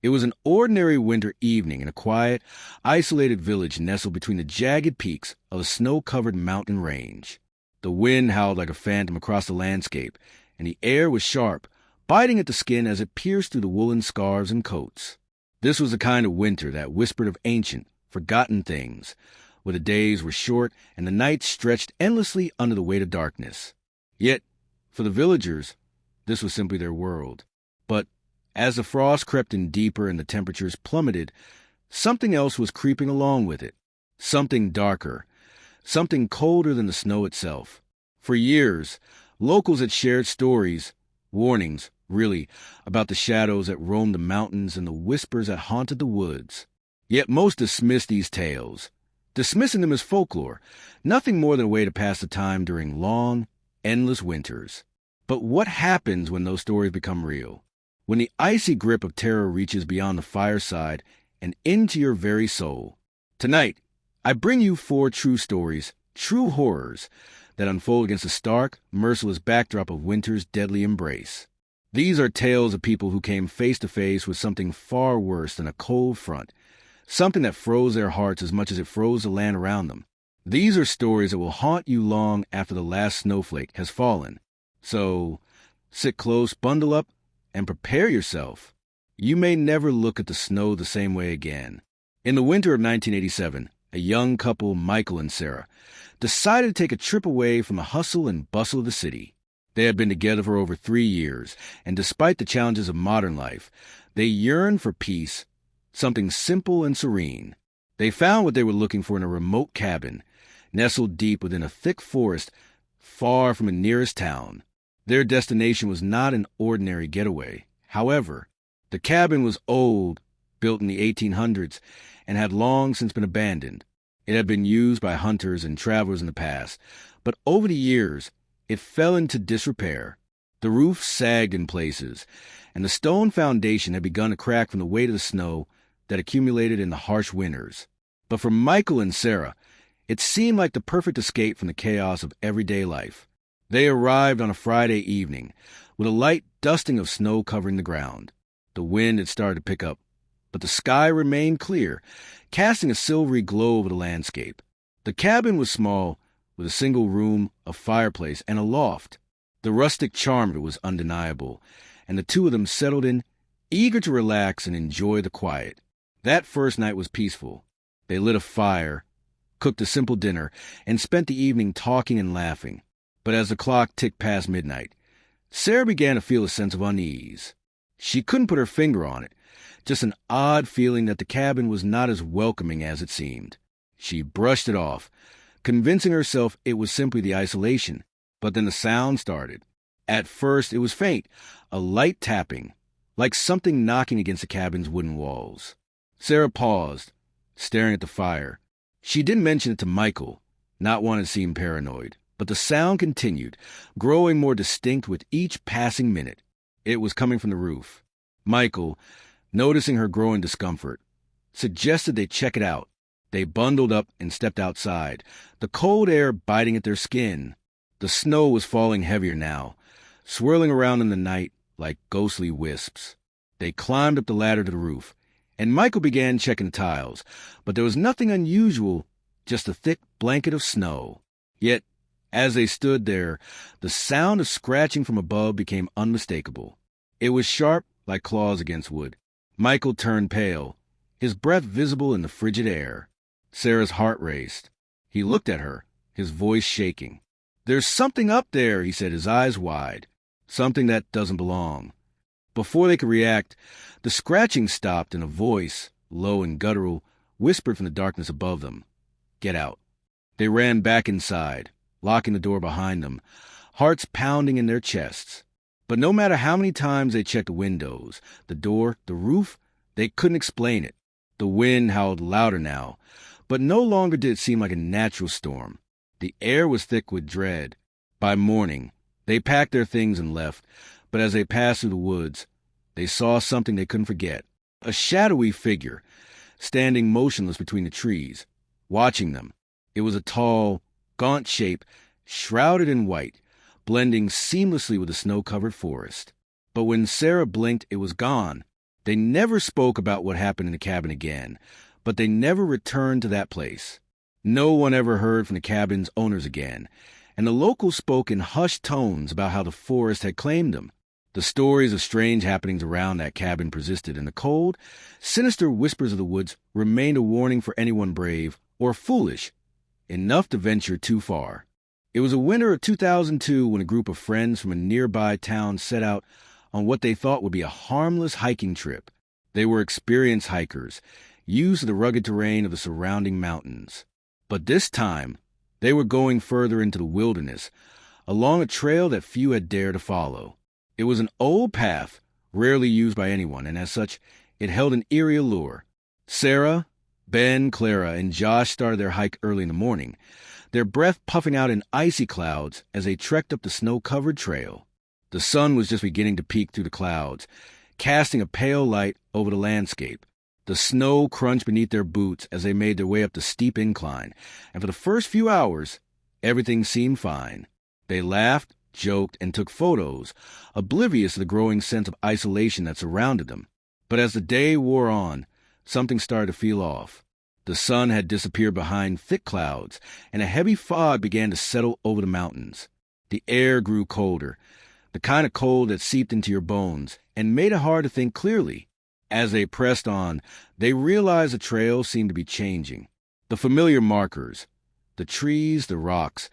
It was an ordinary winter evening in a quiet, isolated village nestled between the jagged peaks of a snow-covered mountain range. The wind howled like a phantom across the landscape, and the air was sharp, biting at the skin as it pierced through the woolen scarves and coats. This was the kind of winter that whispered of ancient, forgotten things, where the days were short and the nights stretched endlessly under the weight of darkness. Yet, for the villagers, this was simply their world. But as the frost crept in deeper and the temperatures plummeted, something else was creeping along with it. Something darker. Something colder than the snow itself. For years, locals had shared stories, warnings, really, about the shadows that roamed the mountains and the whispers that haunted the woods. Yet most dismissed these tales, dismissing them as folklore, nothing more than a way to pass the time during long, endless winters. But what happens when those stories become real? When the icy grip of terror reaches beyond the fireside and into your very soul? Tonight, I bring you 4 true stories, true horrors, that unfold against the stark, merciless backdrop of winter's deadly embrace. These are tales of people who came face to face with something far worse than a cold front, something that froze their hearts as much as it froze the land around them. These are stories that will haunt you long after the last snowflake has fallen. So, sit close, bundle up, and prepare yourself. You may never look at the snow the same way again. In the winter of 1987, a young couple, Michael and Sarah, decided to take a trip away from the hustle and bustle of the city. They had been together for over 3 years, and despite the challenges of modern life, they yearned for peace, something simple and serene. They found what they were looking for in a remote cabin, nestled deep within a thick forest, far from the nearest town. Their destination was not an ordinary getaway. However, the cabin was old, built in the 1800s, and had long since been abandoned. It had been used by hunters and travelers in the past, but over the years, it fell into disrepair. The roof sagged in places, and the stone foundation had begun to crack from the weight of the snow that accumulated in the harsh winters. But for Michael and Sarah, it seemed like the perfect escape from the chaos of everyday life. They arrived on a Friday evening, with a light dusting of snow covering the ground. The wind had started to pick up, but the sky remained clear, casting a silvery glow over the landscape. The cabin was small, with a single room, a fireplace, and a loft. The rustic charm of it was undeniable, and the two of them settled in, eager to relax and enjoy the quiet. That first night was peaceful. They lit a fire, cooked a simple dinner, and spent the evening talking and laughing. But as the clock ticked past midnight, Sarah began to feel a sense of unease. She couldn't put her finger on it, just an odd feeling that the cabin was not as welcoming as it seemed. She brushed it off, convincing herself it was simply the isolation. But then the sound started. At first it was faint, a light tapping, like something knocking against the cabin's wooden walls. Sarah paused, staring at the fire. She didn't mention it to Michael, not wanting to seem paranoid. But the sound continued, growing more distinct with each passing minute. It was coming from the roof. Michael, noticing her growing discomfort, suggested they check it out. They bundled up and stepped outside, the cold air biting at their skin. The snow was falling heavier now, swirling around in the night like ghostly wisps. They climbed up the ladder to the roof, and Michael began checking the tiles, but there was nothing unusual, just a thick blanket of snow. Yet, as they stood there, the sound of scratching from above became unmistakable. It was sharp like claws against wood. Michael turned pale, his breath visible in the frigid air. Sarah's heart raced. He looked at her, his voice shaking. "There's something up there," he said, his eyes wide. "Something that doesn't belong." Before they could react, the scratching stopped and a voice, low and guttural, whispered from the darkness above them, "Get out." They ran back inside, locking the door behind them, hearts pounding in their chests. But no matter how many times they checked the windows, the door, the roof, they couldn't explain it. The wind howled louder now, but no longer did it seem like a natural storm. The air was thick with dread. By morning, they packed their things and left, but as they passed through the woods, they saw something they couldn't forget. A shadowy figure, standing motionless between the trees, watching them. It was a tall, gaunt shape, shrouded in white, blending seamlessly with the snow-covered forest. But when Sarah blinked, it was gone. They never spoke about what happened in the cabin again, but they never returned to that place. No one ever heard from the cabin's owners again, and the locals spoke in hushed tones about how the forest had claimed them. The stories of strange happenings around that cabin persisted, and the cold, sinister whispers of the woods remained a warning for anyone brave or foolish enough to venture too far. It was a winter of 2002 when a group of friends from a nearby town set out on what they thought would be a harmless hiking trip. They were experienced hikers, used to the rugged terrain of the surrounding mountains. But this time, they were going further into the wilderness, along a trail that few had dared to follow. It was an old path, rarely used by anyone, and as such, it held an eerie allure. Sarah, Ben, Clara, and Josh started their hike early in the morning, their breath puffing out in icy clouds as they trekked up the snow-covered trail. The sun was just beginning to peek through the clouds, casting a pale light over the landscape. The snow crunched beneath their boots as they made their way up the steep incline, and for the first few hours, everything seemed fine. They laughed, joked, and took photos, oblivious to the growing sense of isolation that surrounded them. But as the day wore on, something started to feel off. The sun had disappeared behind thick clouds, and a heavy fog began to settle over the mountains. The air grew colder, the kind of cold that seeped into your bones and made it hard to think clearly. As they pressed on, they realized the trail seemed to be changing. The familiar markers, the trees, the rocks,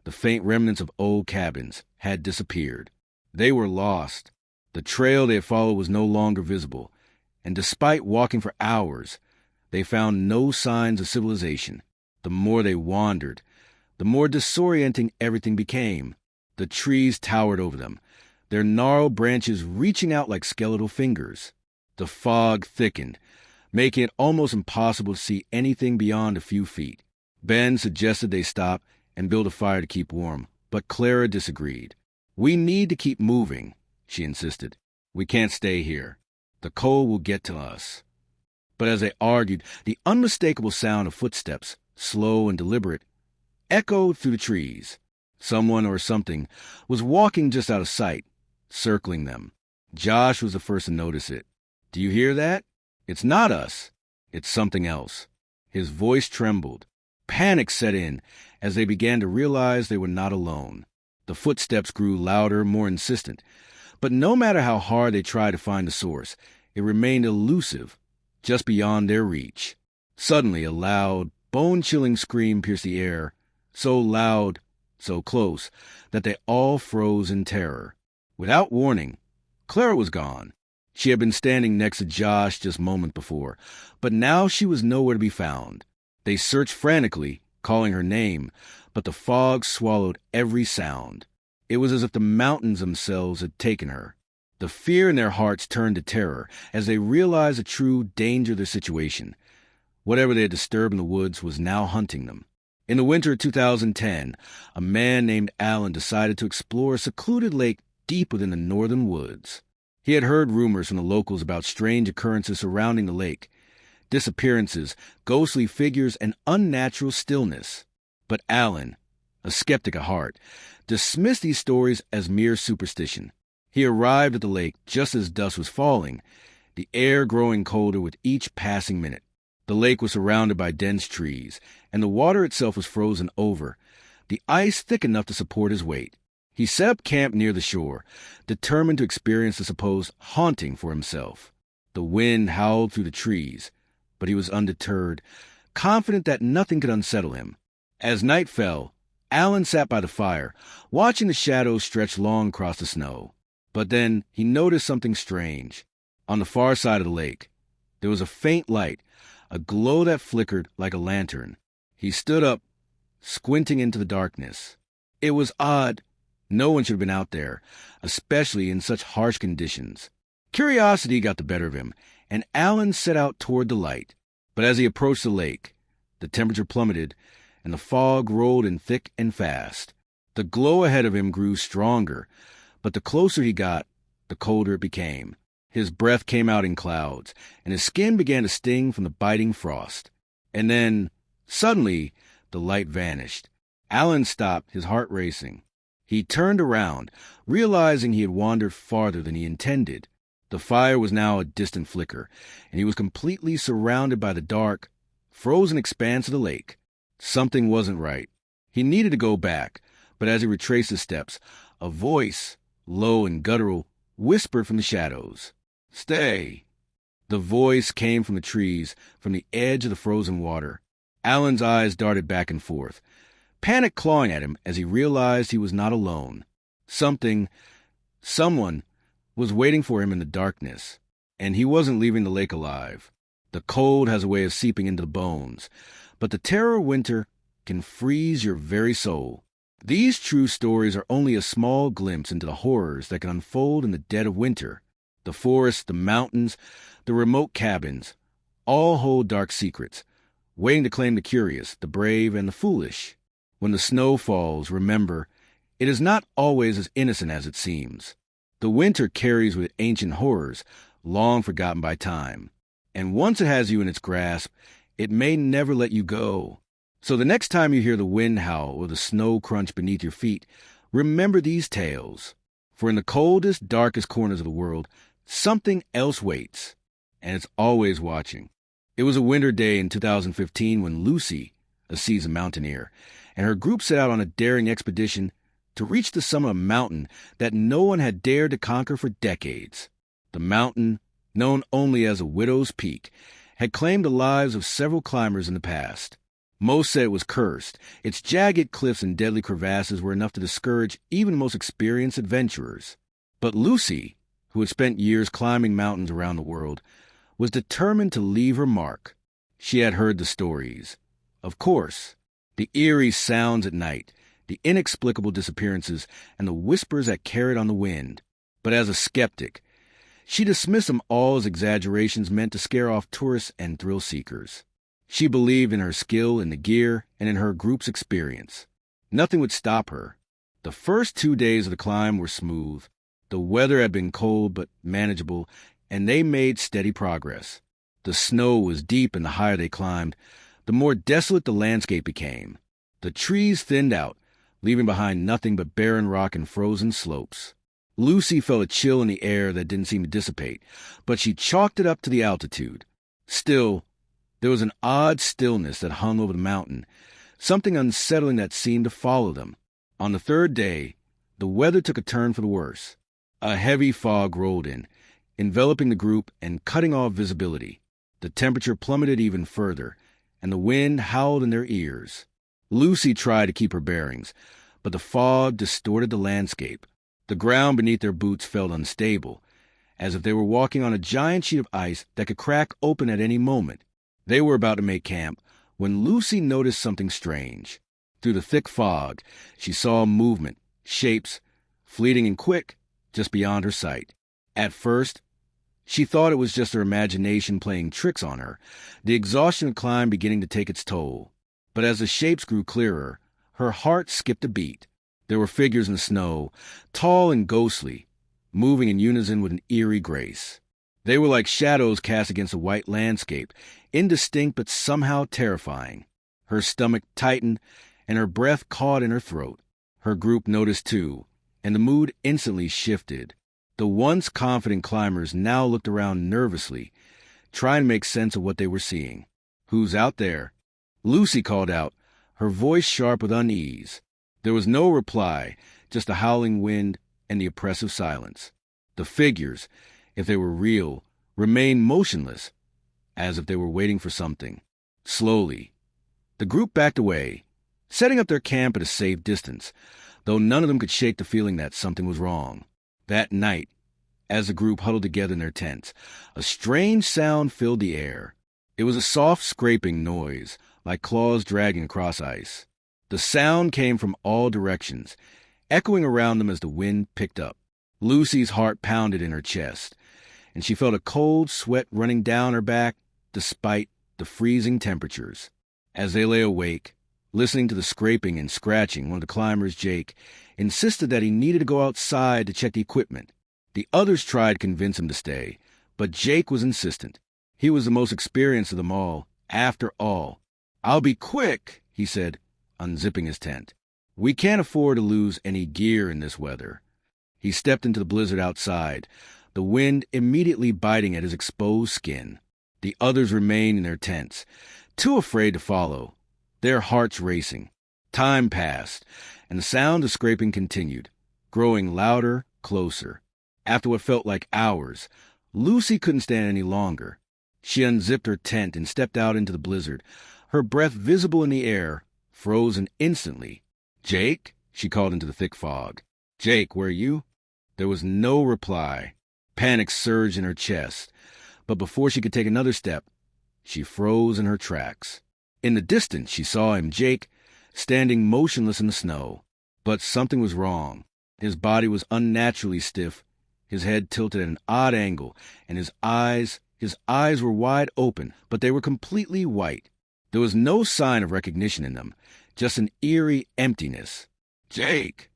the faint remnants of old cabins, had disappeared. They were lost. The trail they had followed was no longer visible, and despite walking for hours, they found no signs of civilization. The more they wandered, the more disorienting everything became. The trees towered over them, their gnarled branches reaching out like skeletal fingers. The fog thickened, making it almost impossible to see anything beyond a few feet. Ben suggested they stop and build a fire to keep warm, but Clara disagreed. "We need to keep moving," she insisted. "We can't stay here. The cold will get to us." But as they argued, the unmistakable sound of footsteps, slow and deliberate, echoed through the trees. Someone or something was walking just out of sight, circling them. Josh was the first to notice it. "Do you hear that? It's not us. It's something else." His voice trembled. Panic set in as they began to realize they were not alone. The footsteps grew louder, more insistent. But no matter how hard they tried to find the source, it remained elusive, just beyond their reach. Suddenly, a loud, bone-chilling scream pierced the air, so loud, so close, that they all froze in terror. Without warning, Clara was gone. She had been standing next to Josh just moments before, but now she was nowhere to be found. They searched frantically, calling her name, but the fog swallowed every sound. It was as if the mountains themselves had taken her. The fear in their hearts turned to terror as they realized the true danger of their situation. Whatever they had disturbed in the woods was now hunting them. In the winter of 2010, a man named Alan decided to explore a secluded lake deep within the northern woods. He had heard rumors from the locals about strange occurrences surrounding the lake, disappearances, ghostly figures, and unnatural stillness. But Alan, a skeptic at heart, dismissed these stories as mere superstition. He arrived at the lake just as dusk was falling, the air growing colder with each passing minute. The lake was surrounded by dense trees, and the water itself was frozen over, the ice thick enough to support his weight. He set up camp near the shore, determined to experience the supposed haunting for himself. The wind howled through the trees, but he was undeterred, confident that nothing could unsettle him. As night fell, Alan sat by the fire, watching the shadows stretch long across the snow. But then he noticed something strange. On the far side of the lake, there was a faint light, a glow that flickered like a lantern. He stood up, squinting into the darkness. It was odd. No one should have been out there, especially in such harsh conditions. Curiosity got the better of him, and Alan set out toward the light. But as he approached the lake, the temperature plummeted, and the fog rolled in thick and fast. The glow ahead of him grew stronger, but the closer he got, the colder it became. His breath came out in clouds, and his skin began to sting from the biting frost. And then, suddenly, the light vanished. Alan stopped, his heart racing. He turned around, realizing he had wandered farther than he intended. The fire was now a distant flicker, and he was completely surrounded by the dark, frozen expanse of the lake. Something wasn't right. He needed to go back, but as he retraced his steps, a voice, low and guttural, whispered from the shadows. "Stay." The voice came from the trees, from the edge of the frozen water. Alan's eyes darted back and forth, panic clawing at him as he realized he was not alone. Someone was waiting for him in the darkness, and he wasn't leaving the lake alive. The cold has a way of seeping into the bones, but the terror of winter can freeze your very soul. These true stories are only a small glimpse into the horrors that can unfold in the dead of winter. The forests, the mountains, the remote cabins, all hold dark secrets, waiting to claim the curious, the brave, and the foolish. When the snow falls, remember, it is not always as innocent as it seems. The winter carries with it ancient horrors, long forgotten by time. And once it has you in its grasp, it may never let you go. So the next time you hear the wind howl or the snow crunch beneath your feet, remember these tales. For in the coldest, darkest corners of the world, something else waits, and it's always watching. It was a winter day in 2015 when Lucy, a seasoned mountaineer, and her group set out on a daring expedition to reach the summit of a mountain that no one had dared to conquer for decades. The mountain, known only as a widow's peak, had claimed the lives of several climbers in the past. Most said it was cursed. Its jagged cliffs and deadly crevasses were enough to discourage even the most experienced adventurers. But Lucy, who had spent years climbing mountains around the world, was determined to leave her mark. She had heard the stories. Of course, the eerie sounds at night, the inexplicable disappearances, and the whispers that carried on the wind. But as a skeptic, she dismissed them all as exaggerations meant to scare off tourists and thrill seekers. She believed in her skill, in the gear, and in her group's experience. Nothing would stop her. The first 2 days of the climb were smooth. The weather had been cold but manageable, and they made steady progress. The snow was deep, and the higher they climbed, the more desolate the landscape became. The trees thinned out, leaving behind nothing but barren rock and frozen slopes. Lucy felt a chill in the air that didn't seem to dissipate, but she chalked it up to the altitude. Still, there was an odd stillness that hung over the mountain, something unsettling that seemed to follow them. On the third day, the weather took a turn for the worse. A heavy fog rolled in, enveloping the group and cutting off visibility. The temperature plummeted even further, and the wind howled in their ears. Lucy tried to keep her bearings, but the fog distorted the landscape. The ground beneath their boots felt unstable, as if they were walking on a giant sheet of ice that could crack open at any moment. They were about to make camp when Lucy noticed something strange. Through the thick fog, she saw movement, shapes, fleeting and quick, just beyond her sight. At first, she thought it was just her imagination playing tricks on her, the exhaustion of climb beginning to take its toll. But as the shapes grew clearer, her heart skipped a beat. There were figures in the snow, tall and ghostly, moving in unison with an eerie grace. They were like shadows cast against a white landscape, indistinct but somehow terrifying. Her stomach tightened, and her breath caught in her throat. Her group noticed too, and the mood instantly shifted. The once confident climbers now looked around nervously, trying to make sense of what they were seeing. "Who's out there?" Lucy called out, her voice sharp with unease. There was no reply, just the howling wind and the oppressive silence. The figures, if they were real, remained motionless, as if they were waiting for something. Slowly, the group backed away, setting up their camp at a safe distance, though none of them could shake the feeling that something was wrong. That night, as the group huddled together in their tents, a strange sound filled the air. It was a soft scraping noise, like claws dragging across ice. The sound came from all directions, echoing around them as the wind picked up. Lucy's heart pounded in her chest, and she felt a cold sweat running down her back despite the freezing temperatures. As they lay awake, listening to the scraping and scratching, one of the climbers, Jake, insisted that he needed to go outside to check the equipment. The others tried to convince him to stay, but Jake was insistent. He was the most experienced of them all, after all. "I'll be quick," he said, unzipping his tent. "We can't afford to lose any gear in this weather." He stepped into the blizzard outside, the wind immediately biting at his exposed skin. The others remained in their tents, too afraid to follow, their hearts racing. Time passed, and the sound of scraping continued, growing louder, closer. After what felt like hours, Lucy couldn't stand any longer. She unzipped her tent and stepped out into the blizzard, her breath visible in the air, frozen instantly. "Jake?" she called into the thick fog. "Jake, where are you?" There was no reply. Panic surged in her chest, but before she could take another step, she froze in her tracks. In the distance, she saw him, Jake, standing motionless in the snow. But something was wrong. His body was unnaturally stiff, his head tilted at an odd angle, and his eyes were wide open, but they were completely white. There was no sign of recognition in them, just an eerie emptiness. "Jake!"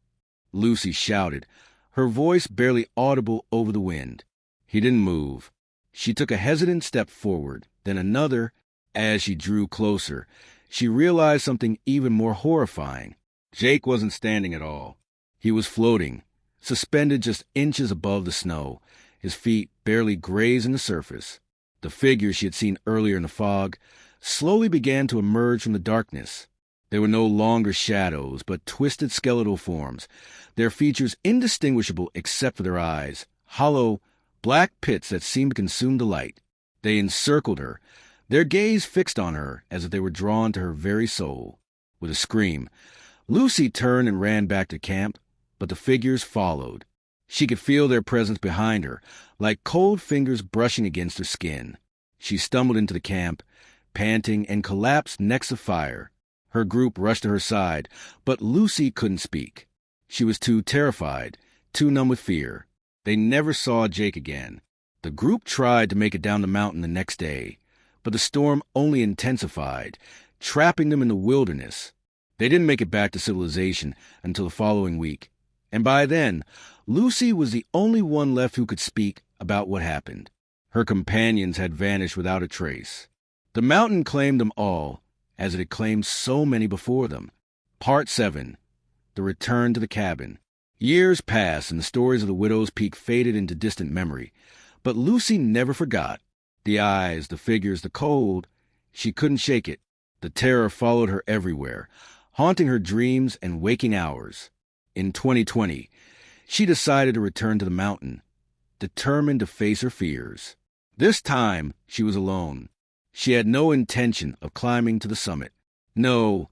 Lucy shouted, her voice barely audible over the wind. He didn't move. She took a hesitant step forward, then another. As she drew closer, she realized something even more horrifying. Jake wasn't standing at all. He was floating, suspended just inches above the snow, his feet barely grazing the surface. The figures she had seen earlier in the fog slowly began to emerge from the darkness. They were no longer shadows, but twisted skeletal forms, their features indistinguishable except for their eyes, hollow, black pits that seemed to consume the light. They encircled her, their gaze fixed on her as if they were drawn to her very soul. With a scream, Lucy turned and ran back to camp, but the figures followed. She could feel their presence behind her, like cold fingers brushing against her skin. She stumbled into the camp, panting, and collapsed next to fire. Her group rushed to her side, but Lucy couldn't speak. She was too terrified, too numb with fear. They never saw Jake again. The group tried to make it down the mountain the next day, but the storm only intensified, trapping them in the wilderness. They didn't make it back to civilization until the following week, and by then, Lucy was the only one left who could speak about what happened. Her companions had vanished without a trace. The mountain claimed them all, as it had claimed so many before them. Part 7. The Return to the Cabin. Years passed, and the stories of the Widow's Peak faded into distant memory, but Lucy never forgot. The eyes, the figures, the cold. She couldn't shake it. The terror followed her everywhere, haunting her dreams and waking hours. In 2020, she decided to return to the mountain, determined to face her fears. This time, she was alone. She had no intention of climbing to the summit. No,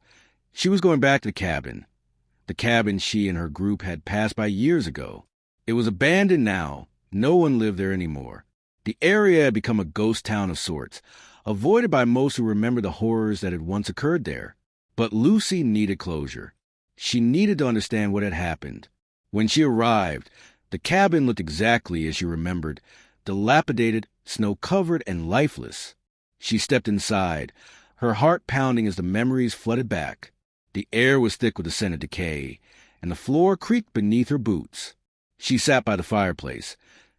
she was going back to the cabin she and her group had passed by years ago. It was abandoned now. No one lived there anymore. The area had become a ghost town of sorts, avoided by most who remembered the horrors that had once occurred there. But Lucy needed closure. She needed to understand what had happened. When she arrived, the cabin looked exactly as she remembered, dilapidated, snow-covered, and lifeless. She stepped inside, her heart pounding as the memories flooded back. The air was thick with the scent of decay, and the floor creaked beneath her boots. She sat by the fireplace,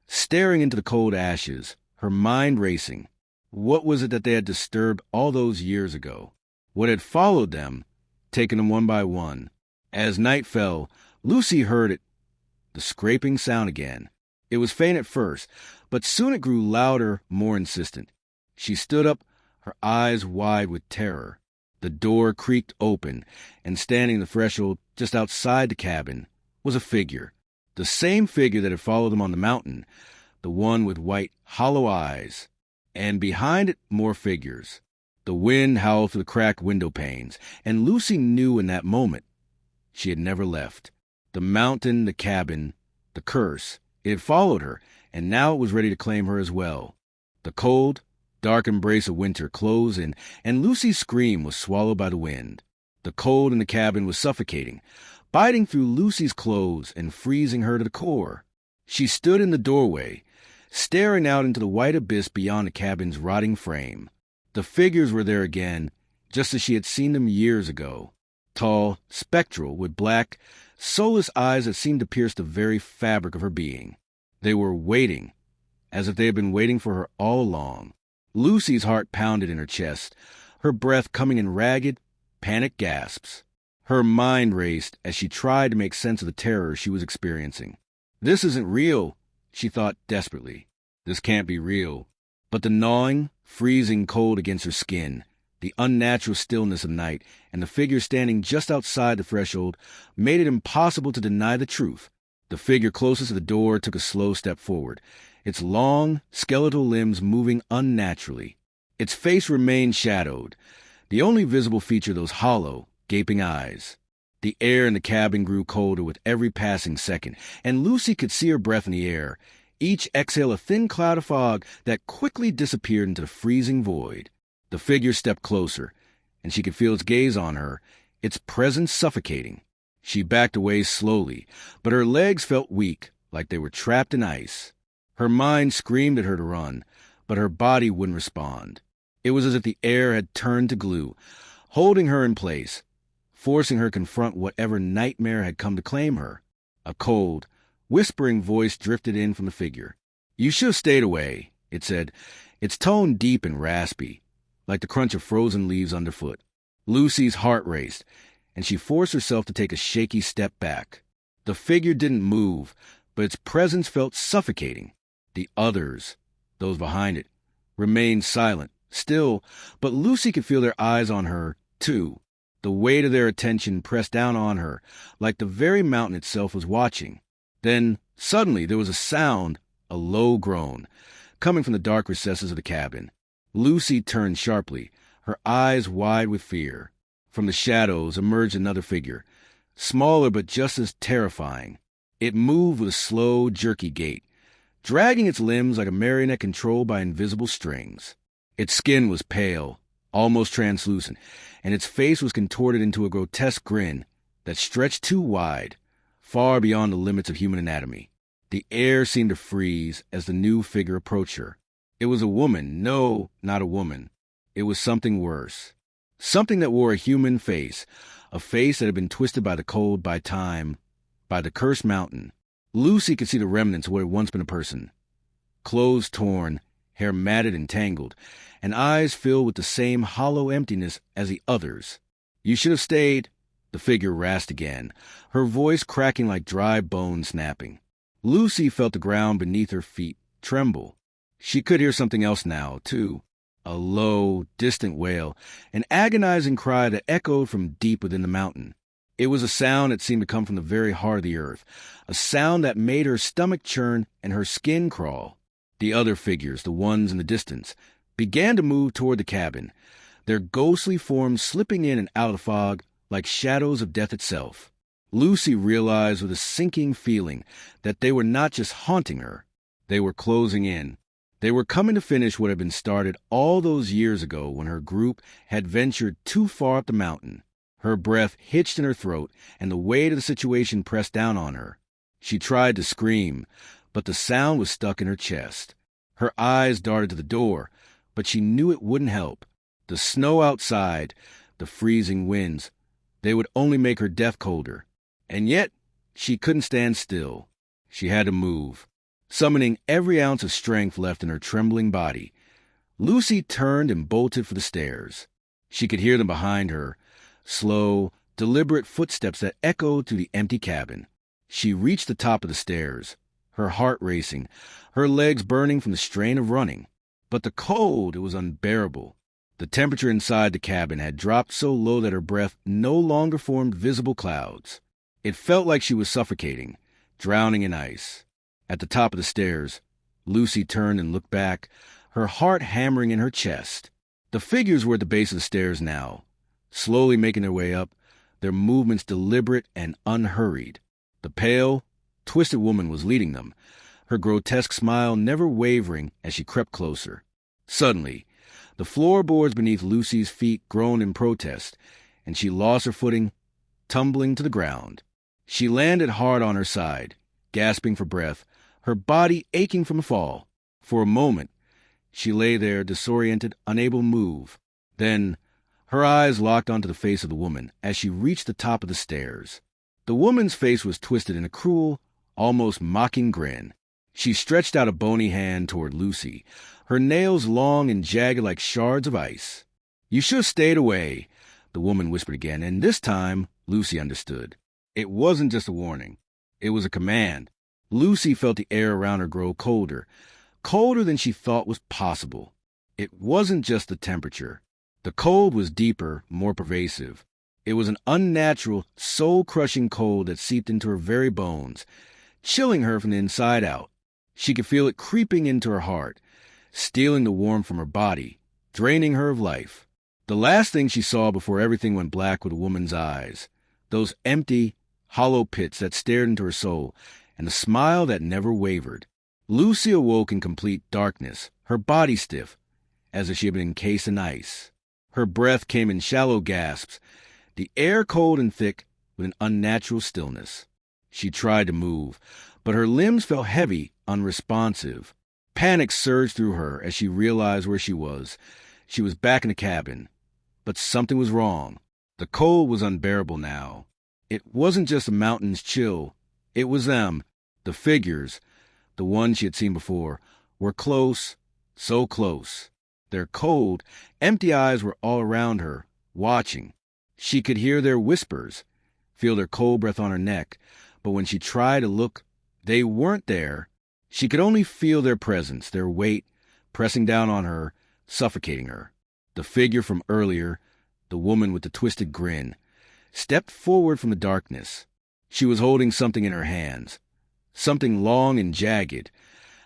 staring into the cold ashes, her mind racing. What was it that they had disturbed all those years ago? What had followed them, taken them one by one? As night fell, Lucy heard it, the scraping sound again. It was faint at first, but soon it grew louder, more insistent. She stood up, her eyes wide with terror. The door creaked open, and standing on the threshold just outside the cabin was a figure. The same figure that had followed them on the mountain, the one with white, hollow eyes. And behind it, more figures. The wind howled through the cracked window panes, and Lucy knew in that moment she had never left. The mountain, the cabin, the curse, it had followed her, and now it was ready to claim her as well. The cold, dark embrace of winter closed in, and Lucy's scream was swallowed by the wind. The cold in the cabin was suffocating, biting through Lucy's clothes and freezing her to the core. She stood in the doorway, staring out into the white abyss beyond the cabin's rotting frame. The figures were there again, just as she had seen them years ago. Tall, spectral, with black, soulless eyes that seemed to pierce the very fabric of her being. They were waiting, as if they had been waiting for her all along. Lucy's heart pounded in her chest, her breath coming in ragged, panicked gasps. Her mind raced as she tried to make sense of the terror she was experiencing. "This isn't real," She thought desperately. This can't be real. But the gnawing, freezing cold against her skin, the unnatural stillness of night, and the figure standing just outside the threshold made it impossible to deny the truth. The figure closest to the door took a slow step forward, its long, skeletal limbs moving unnaturally. Its face remained shadowed, the only visible feature those hollow, gaping eyes. The air in the cabin grew colder with every passing second, and Lucy could see her breath in the air, each exhale a thin cloud of fog that quickly disappeared into the freezing void. The figure stepped closer, and she could feel its gaze on her, its presence suffocating. She backed away slowly, but her legs felt weak, like they were trapped in ice. Her mind screamed at her to run, but her body wouldn't respond. It was as if the air had turned to glue, holding her in place, forcing her to confront whatever nightmare had come to claim her. A cold, whispering voice drifted in from the figure. "You should have stayed away," it said, its tone deep and raspy, like the crunch of frozen leaves underfoot. Lucy's heart raced, and she forced herself to take a shaky step back. The figure didn't move, but its presence felt suffocating. The others, those behind it, remained silent, still, but Lucy could feel their eyes on her, too. The weight of their attention pressed down on her, like the very mountain itself was watching. Then, suddenly, there was a sound, a low groan, coming from the dark recesses of the cabin. Lucy turned sharply, her eyes wide with fear. From the shadows emerged another figure, smaller but just as terrifying. It moved with a slow, jerky gait, dragging its limbs like a marionette controlled by invisible strings. Its skin was pale, almost translucent, and its face was contorted into a grotesque grin that stretched too wide, far beyond the limits of human anatomy. The air seemed to freeze as the new figure approached her. It was a woman. No, not a woman. It was something worse. Something that wore a human face, a face that had been twisted by the cold, by time, by the cursed mountain. Lucy could see the remnants of what had once been a person. Clothes torn, hair matted and tangled, and eyes filled with the same hollow emptiness as the others. "You should have stayed," the figure rasped again, her voice cracking like dry bone snapping. Lucy felt the ground beneath her feet tremble. She could hear something else now, too. A low, distant wail, an agonizing cry that echoed from deep within the mountain. It was a sound that seemed to come from the very heart of the earth, a sound that made her stomach churn and her skin crawl. The other figures, the ones in the distance, began to move toward the cabin, their ghostly forms slipping in and out of the fog like shadows of death itself. Lucy realized with a sinking feeling that they were not just haunting her, they were closing in. They were coming to finish what had been started all those years ago when her group had ventured too far up the mountain. Her breath hitched in her throat, and the weight of the situation pressed down on her. She tried to scream, but the sound was stuck in her chest. Her eyes darted to the door, but she knew it wouldn't help. The snow outside, the freezing winds, they would only make her death colder. And yet, she couldn't stand still. She had to move. Summoning every ounce of strength left in her trembling body, Lucy turned and bolted for the stairs. She could hear them behind her, slow, deliberate footsteps that echoed through the empty cabin. She reached the top of the stairs, her heart racing, her legs burning from the strain of running. But the cold, it was unbearable. The temperature inside the cabin had dropped so low that her breath no longer formed visible clouds. It felt like she was suffocating, drowning in ice. At the top of the stairs, Lucy turned and looked back, her heart hammering in her chest. The figures were at the base of the stairs now, slowly making their way up, their movements deliberate and unhurried. The pale, twisted woman was leading them, her grotesque smile never wavering as she crept closer. Suddenly, the floorboards beneath Lucy's feet groaned in protest, and she lost her footing, tumbling to the ground. She landed hard on her side, gasping for breath, her body aching from the fall. For a moment, she lay there, disoriented, unable to move. Then, her eyes locked onto the face of the woman as she reached the top of the stairs. The woman's face was twisted in a cruel, almost mocking grin. She stretched out a bony hand toward Lucy, her nails long and jagged like shards of ice. "You should have stayed away," the woman whispered again, and this time Lucy understood. It wasn't just a warning. It was a command. Lucy felt the air around her grow colder, colder than she thought was possible. It wasn't just the temperature. The cold was deeper, more pervasive. It was an unnatural, soul-crushing cold that seeped into her very bones, chilling her from the inside out. She could feel it creeping into her heart, stealing the warmth from her body, draining her of life. The last thing she saw before everything went black were the woman's eyes, those empty, hollow pits that stared into her soul, and the smile that never wavered. Lucy awoke in complete darkness, her body stiff, as if she had been encased in ice. Her breath came in shallow gasps, the air cold and thick with an unnatural stillness. She tried to move, but her limbs felt heavy, unresponsive. Panic surged through her as she realized where she was. She was back in the cabin. But something was wrong. The cold was unbearable now. It wasn't just the mountain's chill. It was them, the figures, the ones she had seen before, were close, so close. Their cold, empty eyes were all around her, watching. She could hear their whispers, feel their cold breath on her neck, but when she tried to look, they weren't there. She could only feel their presence, their weight, pressing down on her, suffocating her. The figure from earlier, the woman with the twisted grin, stepped forward from the darkness. She was holding something in her hands, something long and jagged,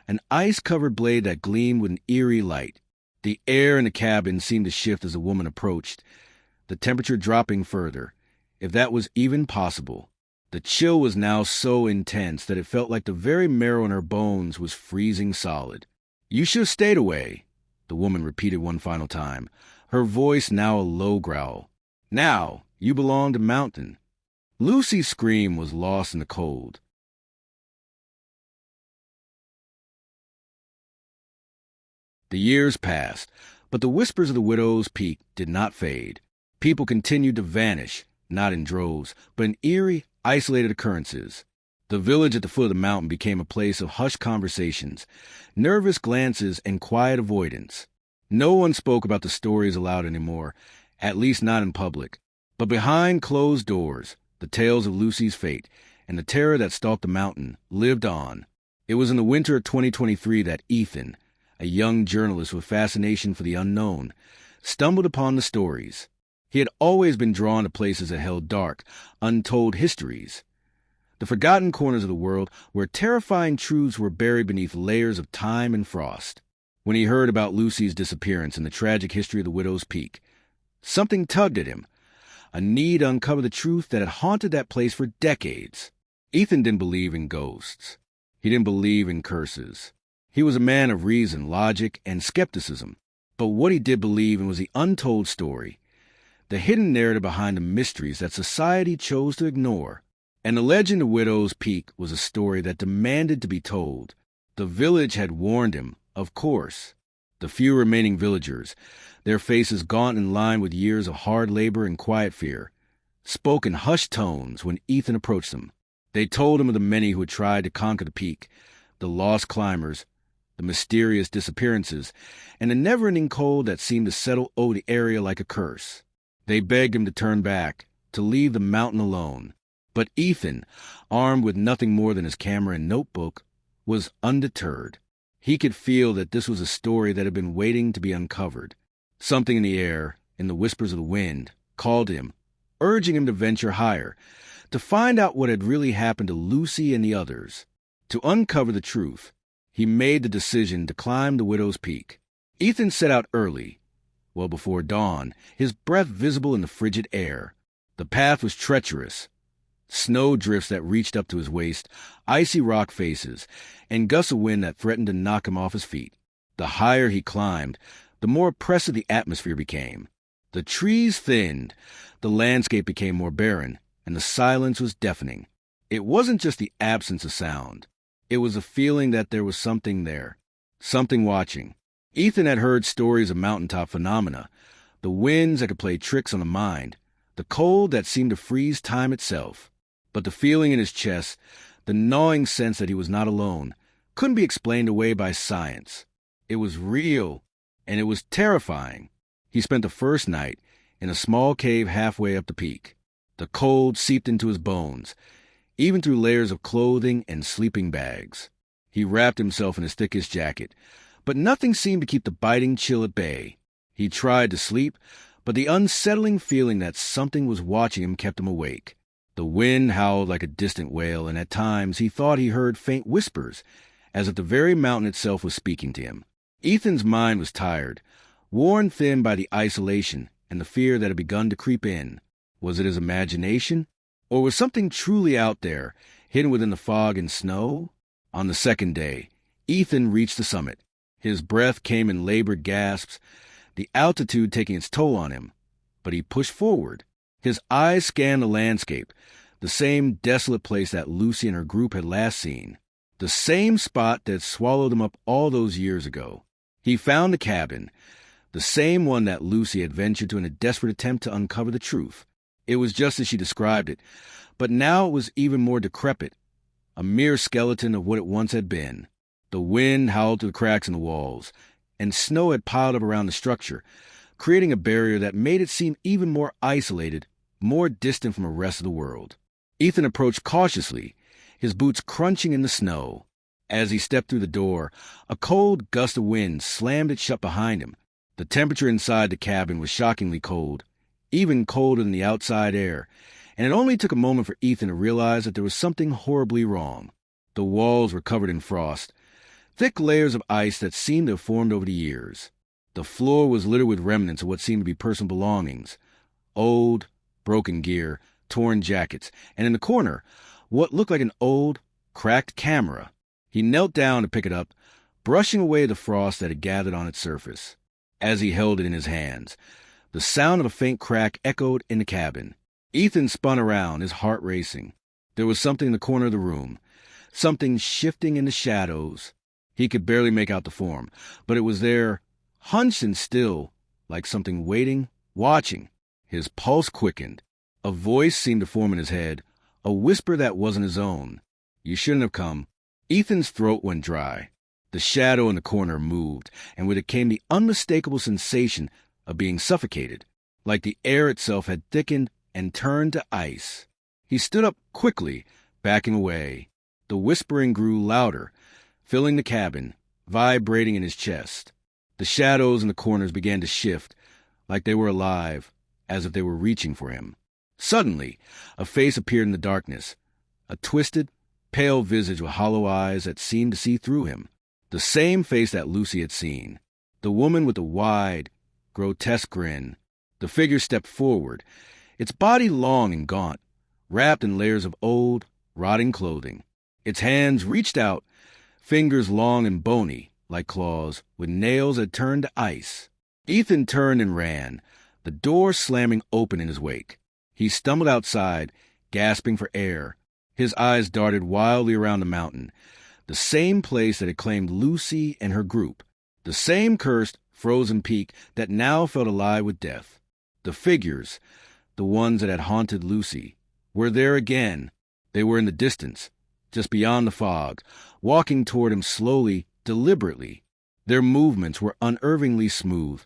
an ice-covered blade that gleamed with an eerie light. The air in the cabin seemed to shift as the woman approached, the temperature dropping further, if that was even possible. The chill was now so intense that it felt like the very marrow in her bones was freezing solid. "You should have stayed away," the woman repeated one final time, her voice now a low growl. "Now, you belong to Mountain." Lucy's scream was lost in the cold. The years passed, but the whispers of the widow's peak did not fade. People continued to vanish, not in droves, but in eerie, isolated occurrences. The village at the foot of the mountain became a place of hushed conversations, nervous glances, and quiet avoidance. No one spoke about the stories aloud anymore, at least not in public. But behind closed doors, the tales of Lucy's fate and the terror that stalked the mountain lived on. It was in the winter of 2023 that Ethan, a young journalist with fascination for the unknown, stumbled upon the stories. He had always been drawn to places that held dark, untold histories, the forgotten corners of the world where terrifying truths were buried beneath layers of time and frost. When he heard about Lucy's disappearance and the tragic history of the widow's peak, something tugged at him, a need to uncover the truth that had haunted that place for decades. Ethan didn't believe in ghosts. He didn't believe in curses. He was a man of reason, logic, and skepticism. But what he did believe in was the untold story, the hidden narrative behind the mysteries that society chose to ignore. And the legend of Widow's Peak was a story that demanded to be told. The village had warned him, of course. The few remaining villagers, their faces gaunt and lined with years of hard labor and quiet fear, spoke in hushed tones when Ethan approached them. They told him of the many who had tried to conquer the peak, the lost climbers, the mysterious disappearances, and the never-ending cold that seemed to settle over the area like a curse. They begged him to turn back, to leave the mountain alone. But Ethan, armed with nothing more than his camera and notebook, was undeterred. He could feel that this was a story that had been waiting to be uncovered. Something in the air, in the whispers of the wind, called him, urging him to venture higher, to find out what had really happened to Lucy and the others. To uncover the truth, he made the decision to climb the Widow's Peak. Ethan set out early, well before dawn, his breath visible in the frigid air. The path was treacherous. Snow drifts that reached up to his waist, icy rock faces, and gusts of wind that threatened to knock him off his feet. The higher he climbed, the more oppressive the atmosphere became. The trees thinned, the landscape became more barren, and the silence was deafening. It wasn't just the absence of sound. It was a feeling that there was something there, something watching. Ethan had heard stories of mountaintop phenomena, the winds that could play tricks on the mind, the cold that seemed to freeze time itself. But the feeling in his chest, the gnawing sense that he was not alone, couldn't be explained away by science. It was real, and it was terrifying. He spent the first night in a small cave halfway up the peak. The cold seeped into his bones. even through layers of clothing and sleeping bags. He wrapped himself in his thickest jacket, but nothing seemed to keep the biting chill at bay. He tried to sleep, but the unsettling feeling that something was watching him kept him awake. The wind howled like a distant wail, and at times he thought he heard faint whispers, as if the very mountain itself was speaking to him. Ethan's mind was tired, worn thin by the isolation and the fear that had begun to creep in. Was it his imagination? Or was something truly out there, hidden within the fog and snow? On the second day, Ethan reached the summit. His breath came in labored gasps, the altitude taking its toll on him. But he pushed forward. His eyes scanned the landscape, the same desolate place that Lucy and her group had last seen, the same spot that swallowed them up all those years ago. He found the cabin, the same one that Lucy had ventured to in a desperate attempt to uncover the truth. It was just as she described it, but now it was even more decrepit, a mere skeleton of what it once had been. The wind howled through the cracks in the walls, and snow had piled up around the structure, creating a barrier that made it seem even more isolated, more distant from the rest of the world. Ethan approached cautiously, his boots crunching in the snow. As he stepped through the door, a cold gust of wind slammed it shut behind him. The temperature inside the cabin was shockingly cold, even colder than the outside air, and it only took a moment for Ethan to realize that there was something horribly wrong. The walls were covered in frost, thick layers of ice that seemed to have formed over the years. The floor was littered with remnants of what seemed to be personal belongings, old, broken gear, torn jackets, and in the corner, what looked like an old, cracked camera. He knelt down to pick it up, brushing away the frost that had gathered on its surface. As he held it in his hands, the sound of a faint crack echoed in the cabin. Ethan spun around, his heart racing. There was something in the corner of the room, something shifting in the shadows. He could barely make out the form, but it was there, hunched and still, like something waiting, watching. His pulse quickened. A voice seemed to form in his head, a whisper that wasn't his own. "You shouldn't have come." Ethan's throat went dry. The shadow in the corner moved, and with it came the unmistakable sensation of being suffocated, like the air itself had thickened and turned to ice. He stood up quickly, backing away. The whispering grew louder, filling the cabin, vibrating in his chest. The shadows in the corners began to shift, like they were alive, as if they were reaching for him. Suddenly, a face appeared in the darkness, a twisted, pale visage with hollow eyes that seemed to see through him. The same face that Lucy had seen. The woman with the wide, grotesque grin. The figure stepped forward, its body long and gaunt, wrapped in layers of old, rotting clothing. Its hands reached out, fingers long and bony, like claws, with nails that turned to ice. Ethan turned and ran, the door slamming open in his wake. He stumbled outside, gasping for air. His eyes darted wildly around the mountain, the same place that had claimed Lucy and her group, the same cursed, frozen peak that now felt alive with death. The figures, the ones that had haunted Lucy, were there again. They were in the distance, just beyond the fog, walking toward him slowly, deliberately. Their movements were unnervingly smooth,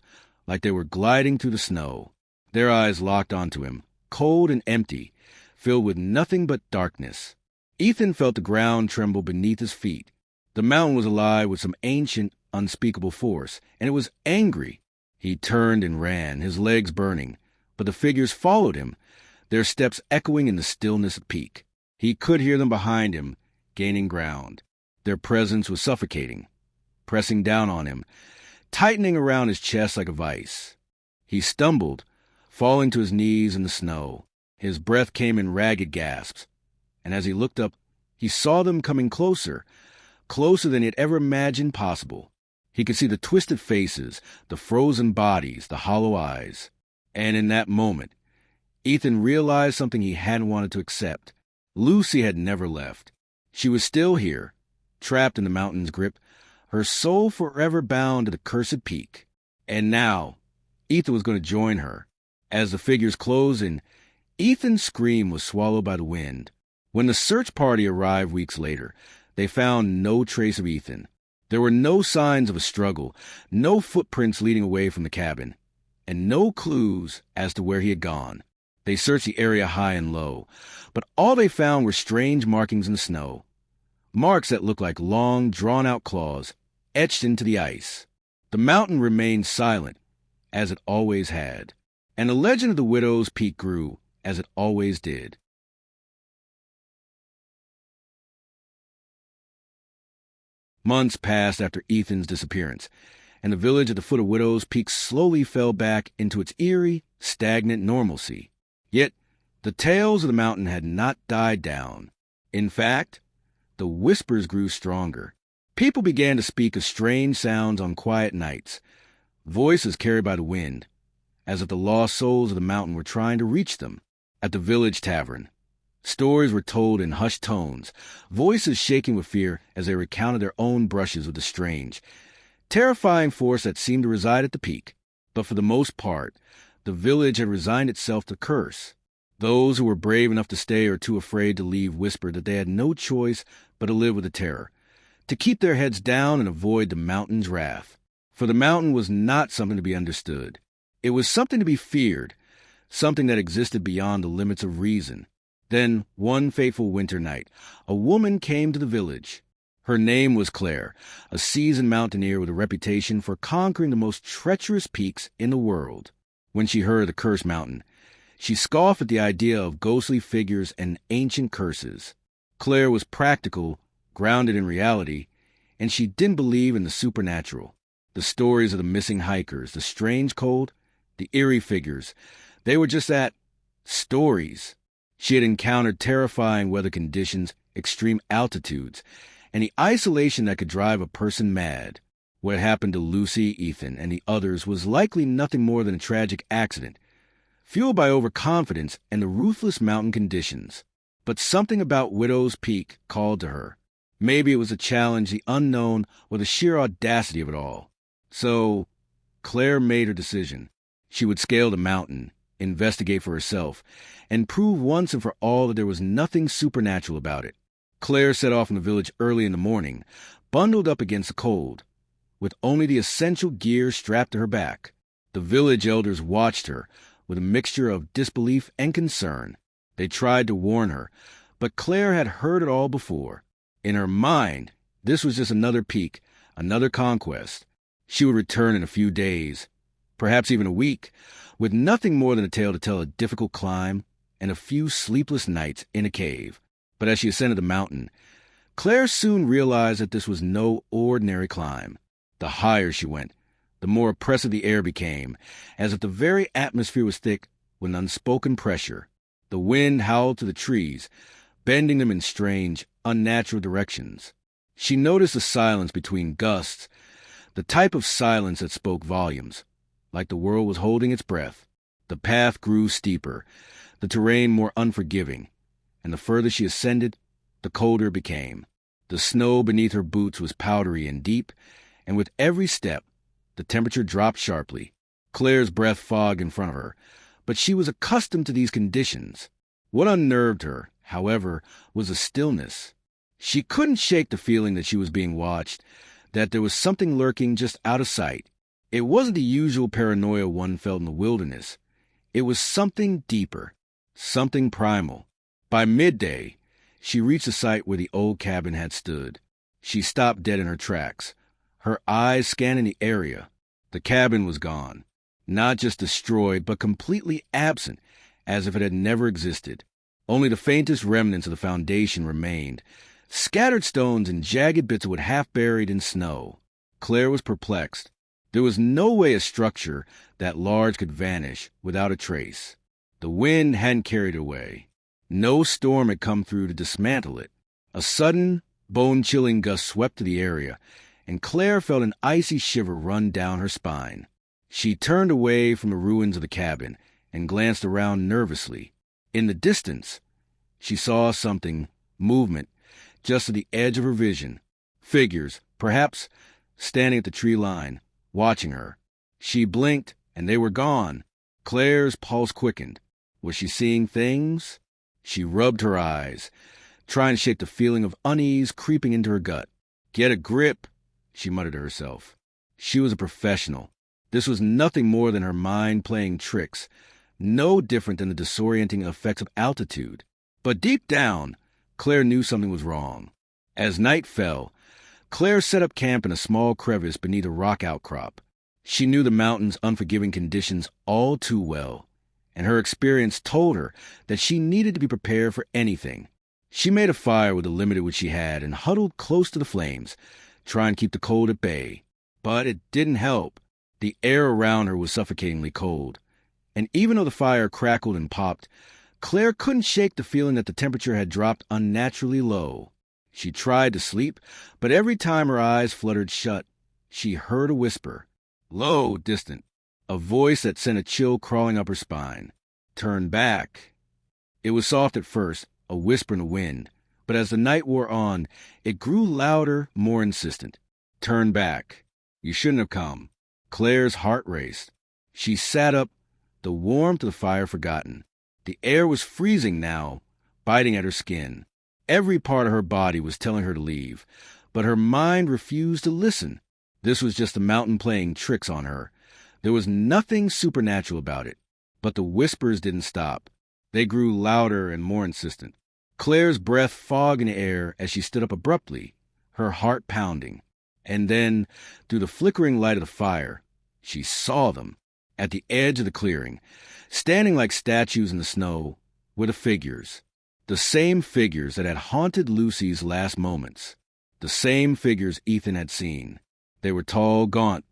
like they were gliding through the snow. Their eyes locked onto him, cold and empty, filled with nothing but darkness. Ethan felt the ground tremble beneath his feet. The mountain was alive with some ancient, unspeakable force, and it was angry. He turned and ran, his legs burning, but the figures followed him, their steps echoing in the stillness of the peak. He could hear them behind him, gaining ground. Their presence was suffocating, pressing down on him, tightening around his chest like a vice. He stumbled, falling to his knees in the snow. His breath came in ragged gasps, and as he looked up, he saw them coming closer, closer than he had ever imagined possible. He could see the twisted faces, the frozen bodies, the hollow eyes. And in that moment, Ethan realized something he hadn't wanted to accept. Lucy had never left. She was still here, trapped in the mountain's grip, her soul forever bound to the cursed peak. And now, Ethan was going to join her. As the figures closed in, Ethan's scream was swallowed by the wind. When the search party arrived weeks later, they found no trace of Ethan. There were no signs of a struggle, no footprints leading away from the cabin, and no clues as to where he had gone. They searched the area high and low, but all they found were strange markings in the snow. Marks that looked like long, drawn-out claws, etched into the ice. The mountain remained silent, as it always had, and the legend of the Widow's Peak grew, as it always did. Months passed after Ethan's disappearance, and the village at the foot of Widow's Peak slowly fell back into its eerie, stagnant normalcy. Yet, the tales of the mountain had not died down. In fact, the whispers grew stronger. People began to speak of strange sounds on quiet nights, voices carried by the wind, as if the lost souls of the mountain were trying to reach them. At the village tavern, stories were told in hushed tones, voices shaking with fear as they recounted their own brushes with the strange, terrifying force that seemed to reside at the peak. But for the most part, the village had resigned itself to curse. Those who were brave enough to stay or too afraid to leave whispered that they had no choice but to live with the terror, to keep their heads down and avoid the mountain's wrath. For the mountain was not something to be understood. It was something to be feared, something that existed beyond the limits of reason. Then, one fateful winter night, a woman came to the village. Her name was Claire, a seasoned mountaineer with a reputation for conquering the most treacherous peaks in the world. When she heard of the cursed mountain, she scoffed at the idea of ghostly figures and ancient curses. Claire was practical, grounded in reality, and she didn't believe in the supernatural. The stories of the missing hikers, the strange cold, the eerie figures, they were just that, stories. She had encountered terrifying weather conditions, extreme altitudes, and the isolation that could drive a person mad. What happened to Lucy, Ethan, and the others was likely nothing more than a tragic accident, fueled by overconfidence and the ruthless mountain conditions. But something about Widow's Peak called to her. Maybe it was a challenge, the unknown, or the sheer audacity of it all. So, Claire made her decision. She would scale the mountain, investigate for herself, and prove once and for all that there was nothing supernatural about it. Claire set off from the village early in the morning, bundled up against the cold, with only the essential gear strapped to her back. The village elders watched her with a mixture of disbelief and concern. They tried to warn her, but Claire had heard it all before. In her mind, this was just another peak, another conquest. She would return in a few days, perhaps even a week, with nothing more than a tale to tell, a difficult climb and a few sleepless nights in a cave. But as she ascended the mountain, Claire soon realized that this was no ordinary climb. The higher she went, the more oppressive the air became, as if the very atmosphere was thick with an unspoken pressure. The wind howled through the trees, bending them in strange, unnatural directions. She noticed the silence between gusts, the type of silence that spoke volumes, like the world was holding its breath. The path grew steeper, the terrain more unforgiving, and the further she ascended, the colder it became. The snow beneath her boots was powdery and deep, and with every step, the temperature dropped sharply. Claire's breath fogged in front of her, but she was accustomed to these conditions. What unnerved her, however, was the stillness. She couldn't shake the feeling that she was being watched, that there was something lurking just out of sight. It wasn't the usual paranoia one felt in the wilderness. It was something deeper, something primal. By midday, she reached the site where the old cabin had stood. She stopped dead in her tracks, her eyes scanning the area. The cabin was gone, not just destroyed, but completely absent, as if it had never existed. Only the faintest remnants of the foundation remained, scattered stones and jagged bits of wood half buried in snow. Claire was perplexed. There was no way a structure that large could vanish without a trace. The wind hadn't carried it away. No storm had come through to dismantle it. A sudden, bone-chilling gust swept through the area, and Claire felt an icy shiver run down her spine. She turned away from the ruins of the cabin and glanced around nervously. In the distance, she saw something, movement, just at the edge of her vision. Figures, perhaps, standing at the tree line, watching her. She blinked, and they were gone. Claire's pulse quickened. Was she seeing things? She rubbed her eyes, trying to shake the feeling of unease creeping into her gut. Get a grip, she muttered to herself. She was a professional. This was nothing more than her mind playing tricks, no different than the disorienting effects of altitude. But deep down, Claire knew something was wrong. As night fell, Claire set up camp in a small crevice beneath a rock outcrop. She knew the mountain's unforgiving conditions all too well, and her experience told her that she needed to be prepared for anything. She made a fire with the limited which she had and huddled close to the flames, trying to keep the cold at bay. But it didn't help. The air around her was suffocatingly cold, and even though the fire crackled and popped, Claire couldn't shake the feeling that the temperature had dropped unnaturally low. She tried to sleep, but every time her eyes fluttered shut, she heard a whisper, low, distant, a voice that sent a chill crawling up her spine. Turn back. It was soft at first, a whisper in the wind, but as the night wore on, it grew louder, more insistent. Turn back. You shouldn't have come. Claire's heart raced. She sat up, the warmth of the fire forgotten. The air was freezing now, biting at her skin. Every part of her body was telling her to leave, but her mind refused to listen. This was just the mountain playing tricks on her. There was nothing supernatural about it. But the whispers didn't stop. They grew louder and more insistent. Claire's breath fogged in the air as she stood up abruptly, her heart pounding. And then, through the flickering light of the fire, she saw them. At the edge of the clearing, standing like statues in the snow, were the figures. The same figures that had haunted Lucy's last moments. The same figures Ethan had seen. They were tall, gaunt,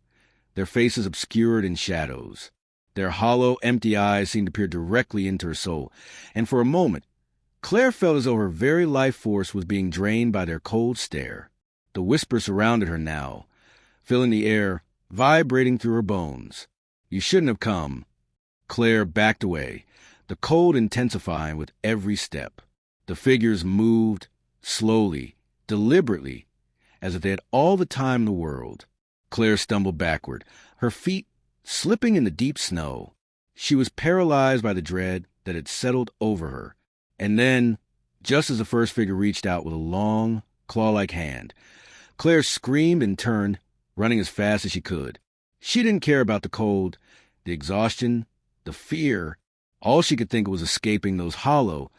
their faces obscured in shadows. Their hollow, empty eyes seemed to peer directly into her soul, and for a moment, Claire felt as though her very life force was being drained by their cold stare. The whisper surrounded her now, filling the air, vibrating through her bones. You shouldn't have come. Claire backed away, the cold intensifying with every step. The figures moved, slowly, deliberately, as if they had all the time in the world. Claire stumbled backward, her feet slipping in the deep snow. She was paralyzed by the dread that had settled over her. And then, just as the first figure reached out with a long, claw-like hand, Claire screamed and turned, running as fast as she could. She didn't care about the cold, the exhaustion, the fear. All she could think was escaping those hollow,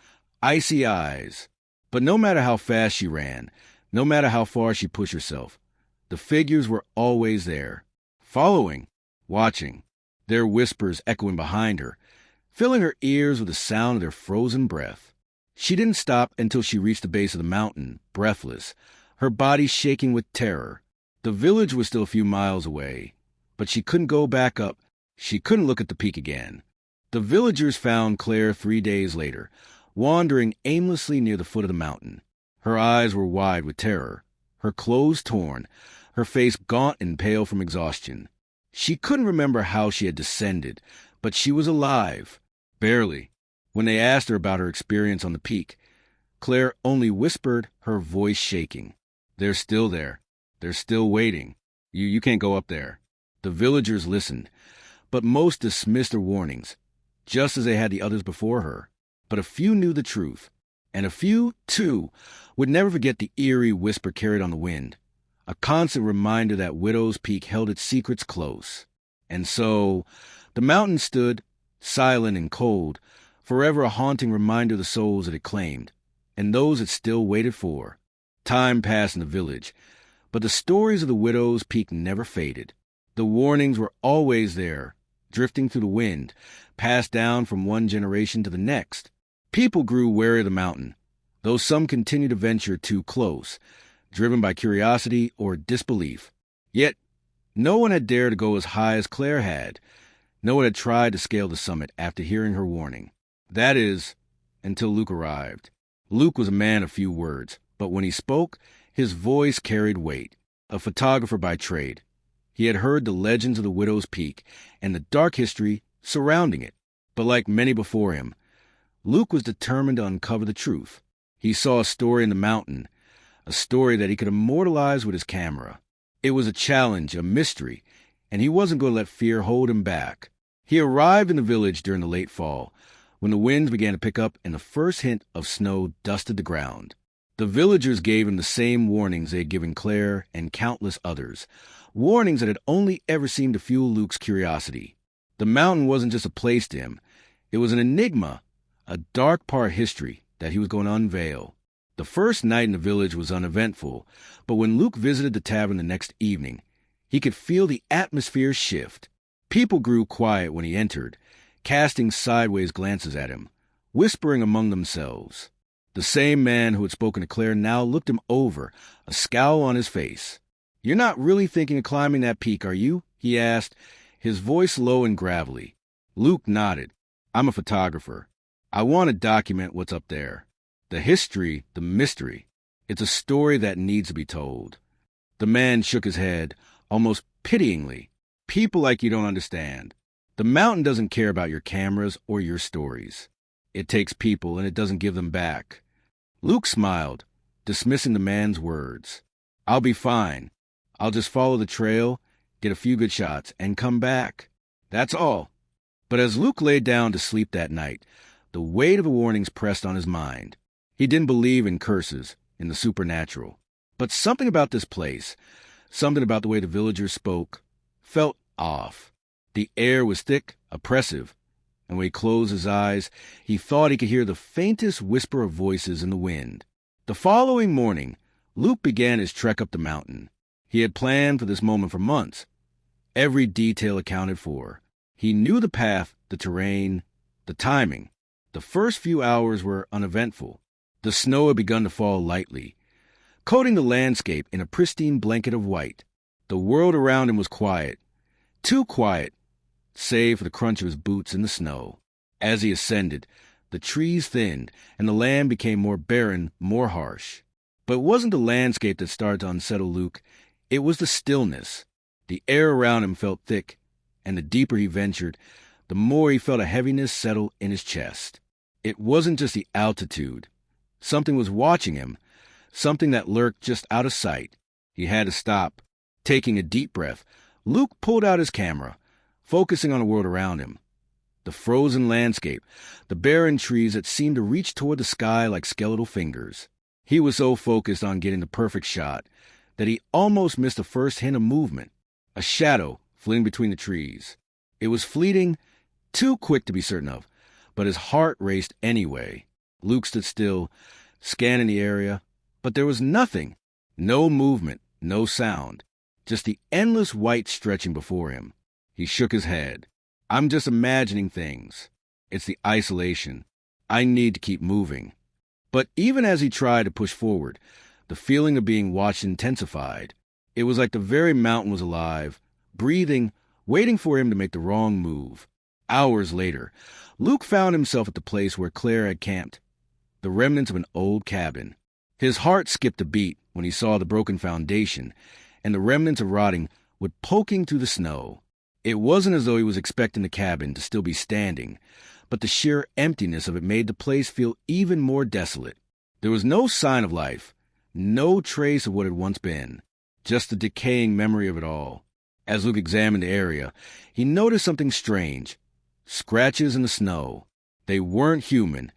icy eyes. But no matter how fast she ran, no matter how far she pushed herself, the figures were always there, following, watching, their whispers echoing behind her, filling her ears with the sound of their frozen breath. She didn't stop until she reached the base of the mountain, breathless, her body shaking with terror. The village was still a few miles away, but she couldn't go back up. She couldn't look at the peak again. The villagers found Claire 3 days later, wandering aimlessly near the foot of the mountain. Her eyes were wide with terror, her clothes torn, her face gaunt and pale from exhaustion. She couldn't remember how she had descended, but she was alive. Barely. When they asked her about her experience on the peak, Claire only whispered, her voice shaking. They're still there. They're still waiting. You can't go up there. The villagers listened, but most dismissed her warnings, just as they had the others before her. But a few knew the truth, and a few, too, would never forget the eerie whisper carried on the wind, a constant reminder that Widow's Peak held its secrets close. And so, the mountain stood, silent and cold, forever a haunting reminder of the souls that it claimed, and those it still waited for. Time passed in the village, but the stories of the Widow's Peak never faded. The warnings were always there, drifting through the wind, passed down from one generation to the next. People grew wary of the mountain, though some continued to venture too close, driven by curiosity or disbelief. Yet, no one had dared to go as high as Claire had. No one had tried to scale the summit after hearing her warning. That is, until Luke arrived. Luke was a man of few words, but when he spoke, his voice carried weight. A photographer by trade, he had heard the legends of the Widow's Peak and the dark history surrounding it. But like many before him, Luke was determined to uncover the truth. He saw a story in the mountain, a story that he could immortalize with his camera. It was a challenge, a mystery, and he wasn't going to let fear hold him back. He arrived in the village during the late fall, when the winds began to pick up and the first hint of snow dusted the ground. The villagers gave him the same warnings they had given Claire and countless others, warnings that had only ever seemed to fuel Luke's curiosity. The mountain wasn't just a place to him, It was an enigma, a dark part of history that he was going to unveil. The first night in the village was uneventful, but when Luke visited the tavern the next evening, he could feel the atmosphere shift. People grew quiet when he entered, casting sideways glances at him, whispering among themselves. The same man who had spoken to Claire now looked him over, a scowl on his face. "You're not really thinking of climbing that peak, are you?" he asked, his voice low and gravelly. Luke nodded. "I'm a photographer. I want to document what's up there. The history, the mystery. It's a story that needs to be told." The man shook his head, almost pityingly. "People like you don't understand. The mountain doesn't care about your cameras or your stories. It takes people and it doesn't give them back." Luke smiled, dismissing the man's words. "I'll be fine. I'll just follow the trail, get a few good shots, and come back. That's all." But as Luke lay down to sleep that night, the weight of the warnings pressed on his mind. He didn't believe in curses, in the supernatural. But something about this place, something about the way the villagers spoke, felt off. The air was thick, oppressive, and when he closed his eyes, he thought he could hear the faintest whisper of voices in the wind. The following morning, Luke began his trek up the mountain. He had planned for this moment for months, every detail accounted for. He knew the path, the terrain, the timing. The first few hours were uneventful. The snow had begun to fall lightly, coating the landscape in a pristine blanket of white. The world around him was quiet, too quiet, save for the crunch of his boots in the snow. As he ascended, the trees thinned, and the land became more barren, more harsh. But it wasn't the landscape that started to unsettle Luke. It was the stillness. The air around him felt thick, and the deeper he ventured, the more he felt a heaviness settle in his chest. It wasn't just the altitude. Something was watching him, something that lurked just out of sight. He had to stop. Taking a deep breath, Luke pulled out his camera, focusing on the world around him. The frozen landscape, the barren trees that seemed to reach toward the sky like skeletal fingers. He was so focused on getting the perfect shot that he almost missed the first hint of movement, a shadow flitting between the trees. It was fleeting, too quick to be certain of, but his heart raced anyway. Luke stood still, scanning the area, but there was nothing. No movement, no sound, just the endless white stretching before him. He shook his head. "I'm just imagining things. It's the isolation. I need to keep moving." But even as he tried to push forward, the feeling of being watched intensified. It was like the very mountain was alive, breathing, waiting for him to make the wrong move. Hours later, Luke found himself at the place where Claire had camped, the remnants of an old cabin. His heart skipped a beat when he saw the broken foundation and the remnants of rotting wood poking through the snow. It wasn't as though he was expecting the cabin to still be standing, but the sheer emptiness of it made the place feel even more desolate. There was no sign of life, no trace of what had once been, just the decaying memory of it all. As Luke examined the area, he noticed something strange. Scratches in the snow. They weren't human,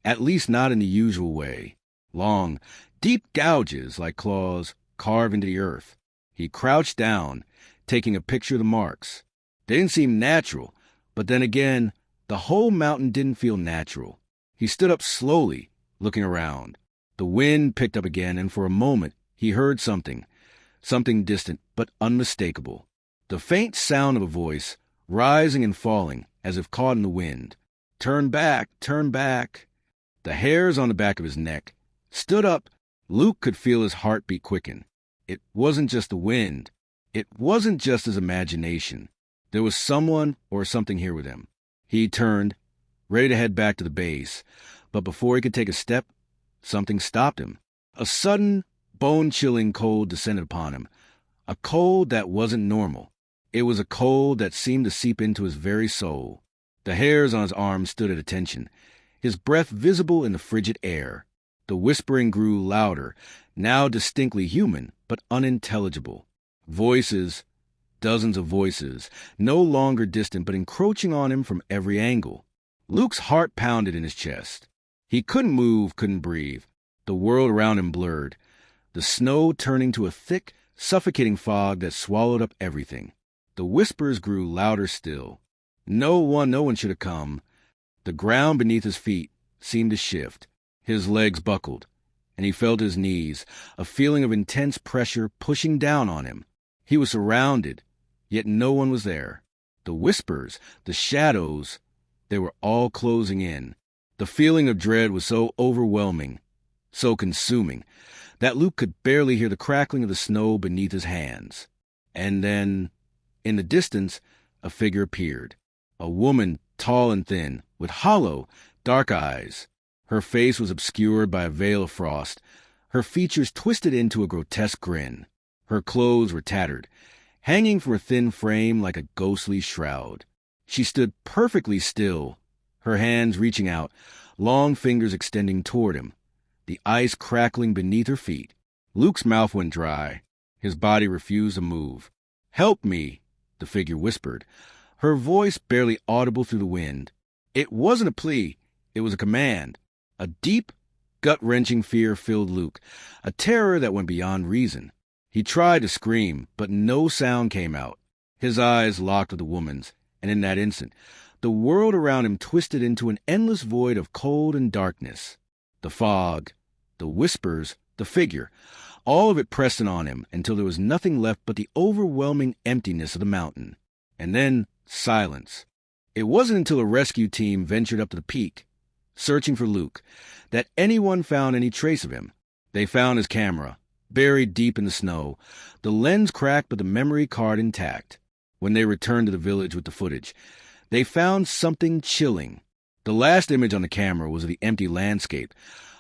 at least not in the usual way. Long, deep gouges like claws carved into the earth. He crouched down, taking a picture of the marks. They didn't seem natural, but then again, the whole mountain didn't feel natural. He stood up slowly, looking around. The wind picked up again, and for a moment he heard something distant but unmistakable. The faint sound of a voice, rising and falling as if caught in the wind. "Turn back, turn back." The hairs on the back of his neck stood up. Luke could feel his heartbeat quicken. It wasn't just the wind. It wasn't just his imagination. There was someone or something here with him. He turned, ready to head back to the base, but before he could take a step, something stopped him. A sudden, bone-chilling cold descended upon him, a cold that wasn't normal. It was a cold that seemed to seep into his very soul. The hairs on his arms stood at attention, his breath visible in the frigid air. The whispering grew louder, now distinctly human, but unintelligible. Voices, dozens of voices, no longer distant but encroaching on him from every angle. Luke's heart pounded in his chest. He couldn't move, couldn't breathe. The world around him blurred, the snow turning to a thick, suffocating fog that swallowed up everything. The whispers grew louder still. No one should have come. The ground beneath his feet seemed to shift. His legs buckled, and he felt his knees, a feeling of intense pressure pushing down on him. He was surrounded, yet no one was there. The whispers, the shadows, they were all closing in. The feeling of dread was so overwhelming, so consuming, that Luke could barely hear the crackling of the snow beneath his hands. And then, in the distance, a figure appeared. A woman, tall and thin, with hollow, dark eyes. Her face was obscured by a veil of frost, her features twisted into a grotesque grin. Her clothes were tattered, hanging from her thin frame like a ghostly shroud. She stood perfectly still, her hands reaching out, long fingers extending toward him, the ice crackling beneath her feet. Luke's mouth went dry. His body refused to move. "Help me," the figure whispered, her voice barely audible through the wind. It wasn't a plea, it was a command. A deep, gut-wrenching fear filled Luke, a terror that went beyond reason. He tried to scream, but no sound came out. His eyes locked with the woman's, and in that instant, the world around him twisted into an endless void of cold and darkness. The fog, the whispers, the figure, all of it pressed in on him until there was nothing left but the overwhelming emptiness of the mountain. And then silence. It wasn't until a rescue team ventured up to the peak, searching for Luke, that anyone found any trace of him. They found his camera, buried deep in the snow, the lens cracked but the memory card intact. When they returned to the village with the footage, they found something chilling. The last image on the camera was of the empty landscape,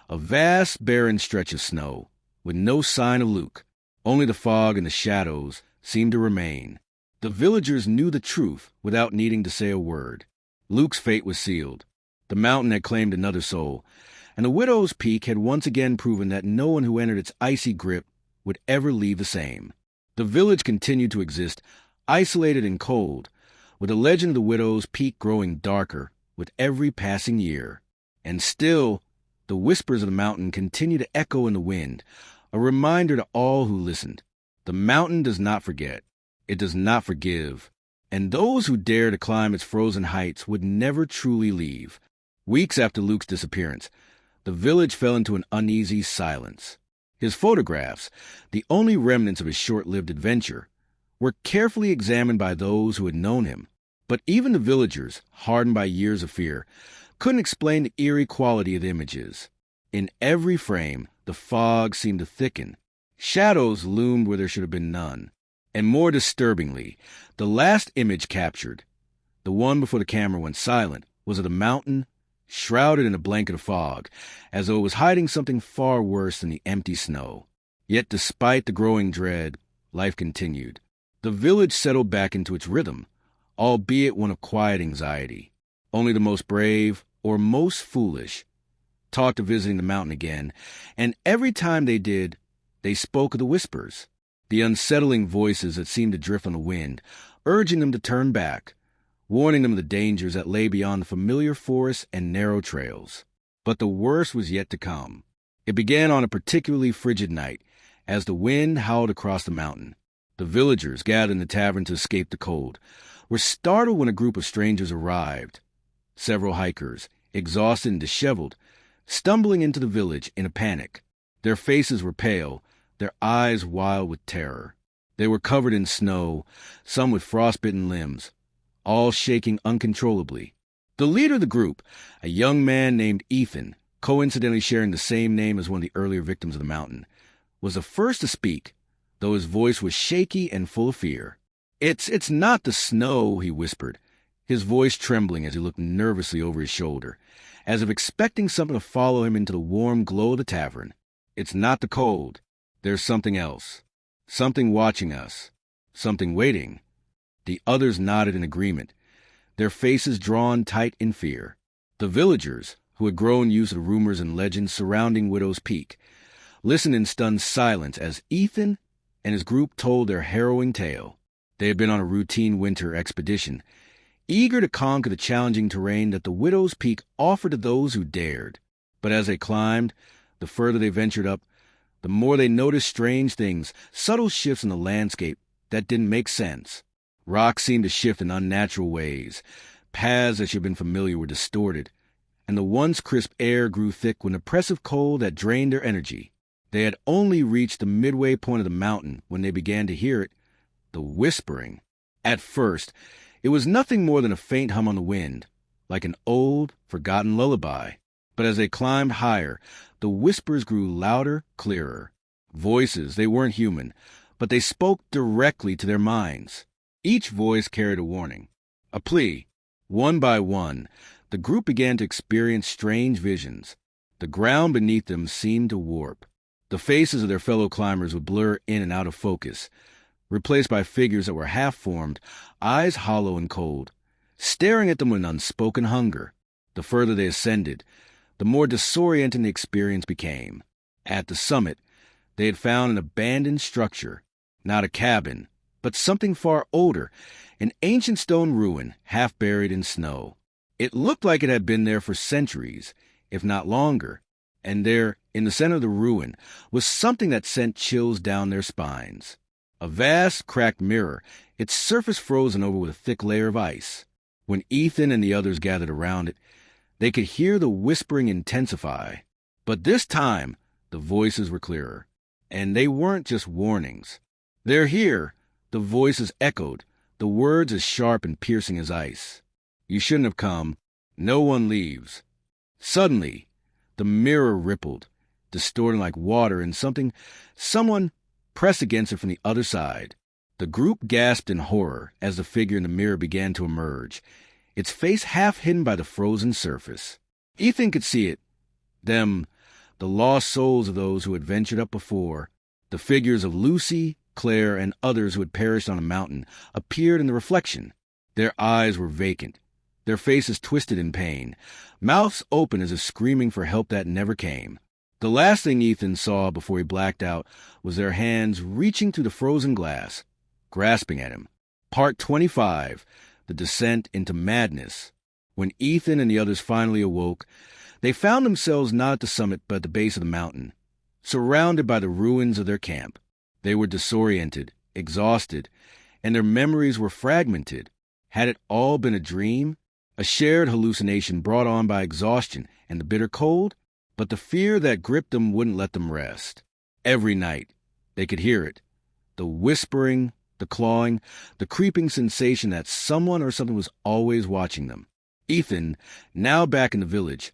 a vast, barren stretch of snow, with no sign of Luke. Only the fog and the shadows seemed to remain. The villagers knew the truth without needing to say a word. Luke's fate was sealed. The mountain had claimed another soul, and the Widow's Peak had once again proven that no one who entered its icy grip would ever leave the same. The village continued to exist, isolated and cold, with the legend of the Widow's Peak growing darker with every passing year. And still, the whispers of the mountain continued to echo in the wind, a reminder to all who listened. The mountain does not forget. It does not forgive. And those who dare to climb its frozen heights would never truly leave. Weeks after Luke's disappearance, the village fell into an uneasy silence. His photographs, the only remnants of his short-lived adventure, were carefully examined by those who had known him. But even the villagers, hardened by years of fear, couldn't explain the eerie quality of the images. In every frame, the fog seemed to thicken. Shadows loomed where there should have been none. And more disturbingly, the last image captured, the one before the camera went silent, was of the mountain, shrouded in a blanket of fog, as though it was hiding something far worse than the empty snow. Yet despite the growing dread, life continued. The village settled back into its rhythm, albeit one of quiet anxiety. Only the most brave, or most foolish, talked of visiting the mountain again, and every time they did, they spoke of the whispers, the unsettling voices that seemed to drift on the wind, urging them to turn back, warning them of the dangers that lay beyond the familiar forests and narrow trails. But the worst was yet to come. It began on a particularly frigid night, as the wind howled across the mountain. The villagers, gathered in the tavern to escape the cold, were startled when a group of strangers arrived. Several hikers, exhausted and disheveled, stumbling into the village in a panic. Their faces were pale, their eyes wild with terror. They were covered in snow, some with frostbitten limbs, all shaking uncontrollably. The leader of the group, a young man named Ethan, coincidentally sharing the same name as one of the earlier victims of the mountain, was the first to speak, though his voice was shaky and full of fear. It's not the snow," he whispered, his voice trembling as he looked nervously over his shoulder, as if expecting something to follow him into the warm glow of the tavern. "It's not the cold. There's something else. Something watching us. Something waiting." The others nodded in agreement, their faces drawn tight in fear. The villagers, who had grown used to the rumors and legends surrounding Widow's Peak, listened in stunned silence as Ethan and his group told their harrowing tale. They had been on a routine winter expedition, eager to conquer the challenging terrain that the Widow's Peak offered to those who dared. But as they climbed, the further they ventured up, the more they noticed strange things, subtle shifts in the landscape that didn't make sense. Rocks seemed to shift in unnatural ways. Paths that should have been familiar were distorted, and the once crisp air grew thick with an oppressive cold that drained their energy. They had only reached the midway point of the mountain when they began to hear it, the whispering. At first, it was nothing more than a faint hum on the wind, like an old, forgotten lullaby. But as they climbed higher, the whispers grew louder, clearer. Voices, they weren't human, but they spoke directly to their minds. Each voice carried a warning, a plea. One by one, the group began to experience strange visions. The ground beneath them seemed to warp. The faces of their fellow climbers would blur in and out of focus, replaced by figures that were half-formed, eyes hollow and cold, staring at them with an unspoken hunger. The further they ascended, the more disorienting the experience became. At the summit, they had found an abandoned structure, not a cabin, but something far older, an ancient stone ruin half buried in snow. It looked like it had been there for centuries, if not longer, and there, in the center of the ruin, was something that sent chills down their spines. A vast, cracked mirror, its surface frozen over with a thick layer of ice. When Ethan and the others gathered around it, they could hear the whispering intensify. But this time, the voices were clearer. And they weren't just warnings. "They're here," the voices echoed, the words as sharp and piercing as ice. "You shouldn't have come. No one leaves." Suddenly, the mirror rippled, distorting like water, and someone pressed against it from the other side. The group gasped in horror as the figure in the mirror began to emerge, its face half hidden by the frozen surface. Ethan could see it. Them, the lost souls of those who had ventured up before, the figures of Lucy, Claire, and others who had perished on a mountain, appeared in the reflection. Their eyes were vacant, their faces twisted in pain, mouths open as if screaming for help that never came. The last thing Ethan saw before he blacked out was their hands reaching through the frozen glass, grasping at him. Part 25, The Descent into Madness. When Ethan and the others finally awoke, they found themselves not at the summit but at the base of the mountain, surrounded by the ruins of their camp. They were disoriented, exhausted, and their memories were fragmented. Had it all been a dream? A shared hallucination brought on by exhaustion and the bitter cold? But the fear that gripped them wouldn't let them rest. Every night, they could hear it. The whispering, the clawing, the creeping sensation that someone or something was always watching them. Ethan, now back in the village,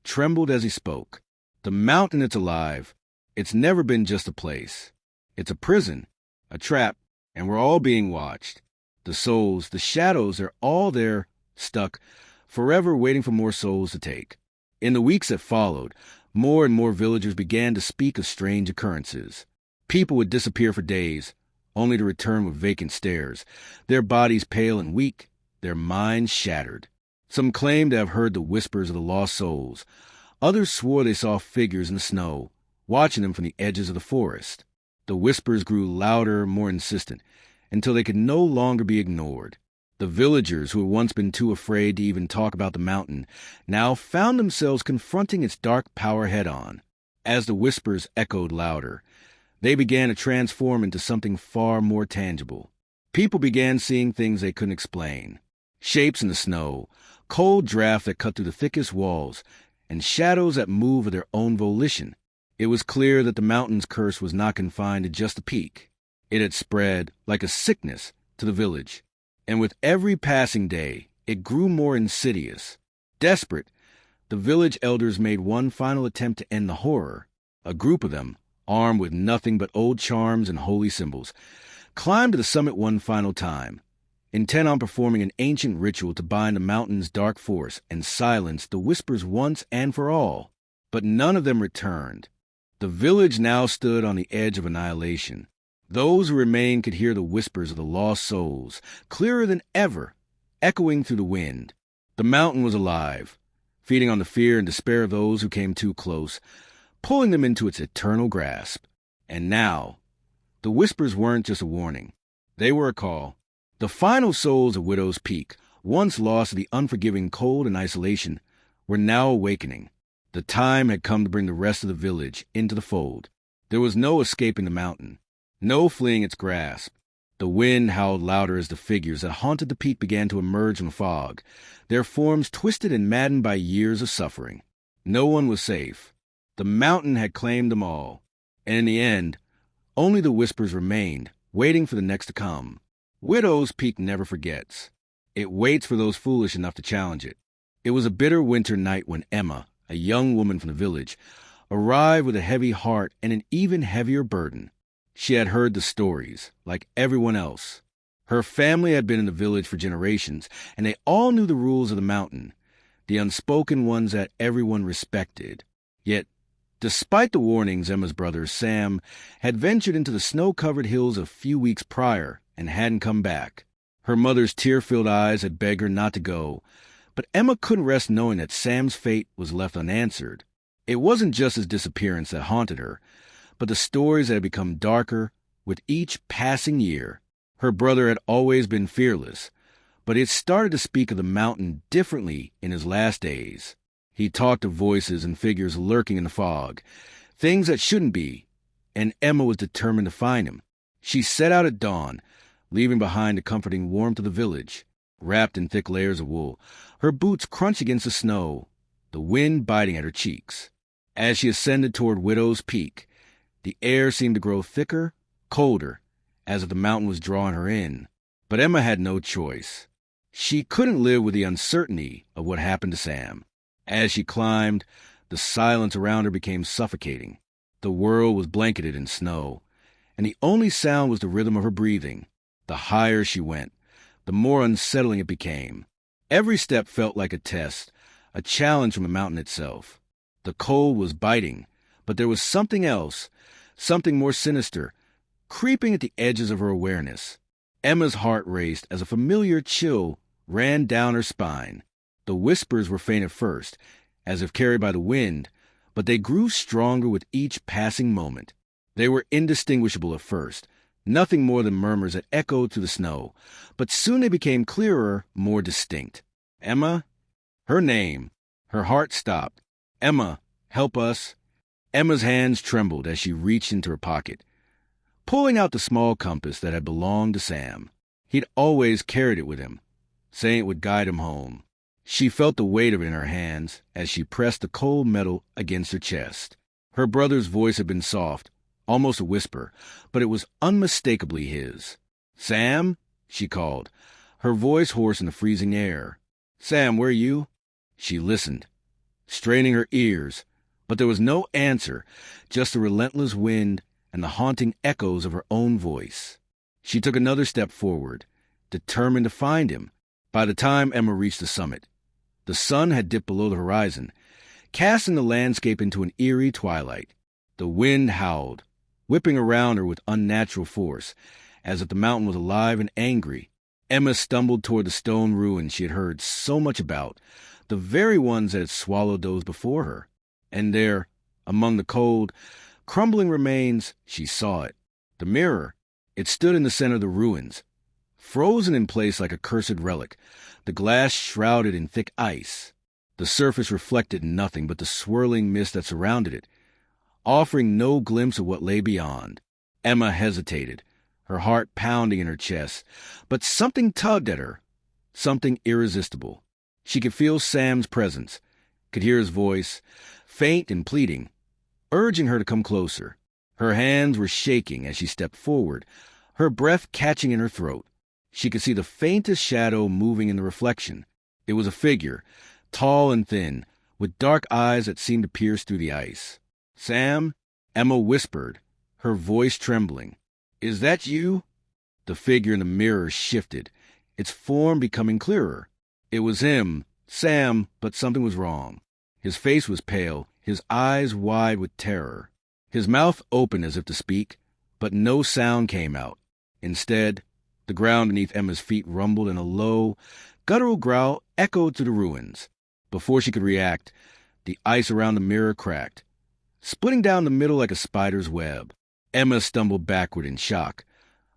trembled as he spoke. The mountain, it's alive. It's never been just a place. It's a prison, a trap, and we're all being watched. The souls, the shadows, they're all there, stuck, forever waiting for more souls to take. In the weeks that followed, more and more villagers began to speak of strange occurrences. People would disappear for days, only to return with vacant stares, their bodies pale and weak, their minds shattered. Some claimed to have heard the whispers of the lost souls. Others swore they saw figures in the snow, watching them from the edges of the forest. The whispers grew louder, more insistent, until they could no longer be ignored. The villagers, who had once been too afraid to even talk about the mountain, now found themselves confronting its dark power head-on. As the whispers echoed louder, they began to transform into something far more tangible. People began seeing things they couldn't explain. Shapes in the snow, cold drafts that cut through the thickest walls, and shadows that move of their own volition. It was clear that the mountain's curse was not confined to just the peak. It had spread, like a sickness, to the village. And with every passing day, it grew more insidious. Desperate, the village elders made one final attempt to end the horror. A group of them, armed with nothing but old charms and holy symbols, climbed to the summit one final time, intent on performing an ancient ritual to bind the mountain's dark force and silence the whispers once and for all. But none of them returned. The village now stood on the edge of annihilation. Those who remained could hear the whispers of the lost souls, clearer than ever, echoing through the wind. The mountain was alive, feeding on the fear and despair of those who came too close, pulling them into its eternal grasp. And now, the whispers weren't just a warning. They were a call. The final souls of Widow's Peak, once lost to the unforgiving cold and isolation, were now awakening. The time had come to bring the rest of the village into the fold. There was no escaping the mountain, no fleeing its grasp. The wind howled louder as the figures that haunted the peak began to emerge from the fog, their forms twisted and maddened by years of suffering. No one was safe. The mountain had claimed them all, and in the end, only the whispers remained, waiting for the next to come. Widow's Peak never forgets. It waits for those foolish enough to challenge it. It was a bitter winter night when Emma, a young woman from the village, arrived with a heavy heart and an even heavier burden. She had heard the stories, like everyone else. Her family had been in the village for generations, and they all knew the rules of the mountain, the unspoken ones that everyone respected. Yet, despite the warnings, Emma's brother, Sam, had ventured into the snow-covered hills a few weeks prior and hadn't come back. Her mother's tear-filled eyes had begged her not to go, but Emma couldn't rest knowing that Sam's fate was left unanswered. It wasn't just his disappearance that haunted her, but the stories that had become darker with each passing year. Her brother had always been fearless, but he had started to speak of the mountain differently in his last days. He talked of voices and figures lurking in the fog, things that shouldn't be, and Emma was determined to find him. She set out at dawn, leaving behind the comforting warmth of the village. Wrapped in thick layers of wool, her boots crunched against the snow, the wind biting at her cheeks. As she ascended toward Widow's Peak, the air seemed to grow thicker, colder, as if the mountain was drawing her in. But Emma had no choice. She couldn't live with the uncertainty of what happened to Sam. As she climbed, the silence around her became suffocating. The world was blanketed in snow, and the only sound was the rhythm of her breathing. The higher she went, the more unsettling it became. Every step felt like a test, a challenge from the mountain itself. The cold was biting, but there was something else, something more sinister, creeping at the edges of her awareness. Emma's heart raced as a familiar chill ran down her spine. The whispers were faint at first, as if carried by the wind, but they grew stronger with each passing moment. They were indistinguishable at first, nothing more than murmurs that echoed through the snow, but soon they became clearer, more distinct. Emma? Her name. Her heart stopped. Emma, help us. Emma's hands trembled as she reached into her pocket, pulling out the small compass that had belonged to Sam. He'd always carried it with him, saying it would guide him home. She felt the weight of it in her hands as she pressed the cold metal against her chest. Her brother's voice had been soft, almost a whisper, but it was unmistakably his. "Sam?" she called, her voice hoarse in the freezing air. "Sam, where are you?" She listened, straining her ears, but there was no answer, just the relentless wind and the haunting echoes of her own voice. She took another step forward, determined to find him. By the time Emma reached the summit, the sun had dipped below the horizon, casting the landscape into an eerie twilight. The wind howled, whipping around her with unnatural force, as if the mountain was alive and angry. Emma stumbled toward the stone ruins she had heard so much about, the very ones that had swallowed those before her. And there, among the cold, crumbling remains, she saw it. The mirror. It stood in the center of the ruins, frozen in place like a cursed relic, the glass shrouded in thick ice. The surface reflected nothing but the swirling mist that surrounded it, offering no glimpse of what lay beyond. Emma hesitated, her heart pounding in her chest, but something tugged at her, something irresistible. She could feel Sam's presence, could hear his voice, faint and pleading, urging her to come closer. Her hands were shaking as she stepped forward, her breath catching in her throat. She could see the faintest shadow moving in the reflection. It was a figure, tall and thin, with dark eyes that seemed to pierce through the ice. "Sam?" Emma whispered, her voice trembling. "Is that you?" The figure in the mirror shifted, its form becoming clearer. It was him, Sam, but something was wrong. His face was pale, his eyes wide with terror. His mouth opened as if to speak, but no sound came out. Instead, the ground beneath Emma's feet rumbled and a low, guttural growl echoed through the ruins. Before she could react, the ice around the mirror cracked, splitting down the middle like a spider's web. Emma stumbled backward in shock,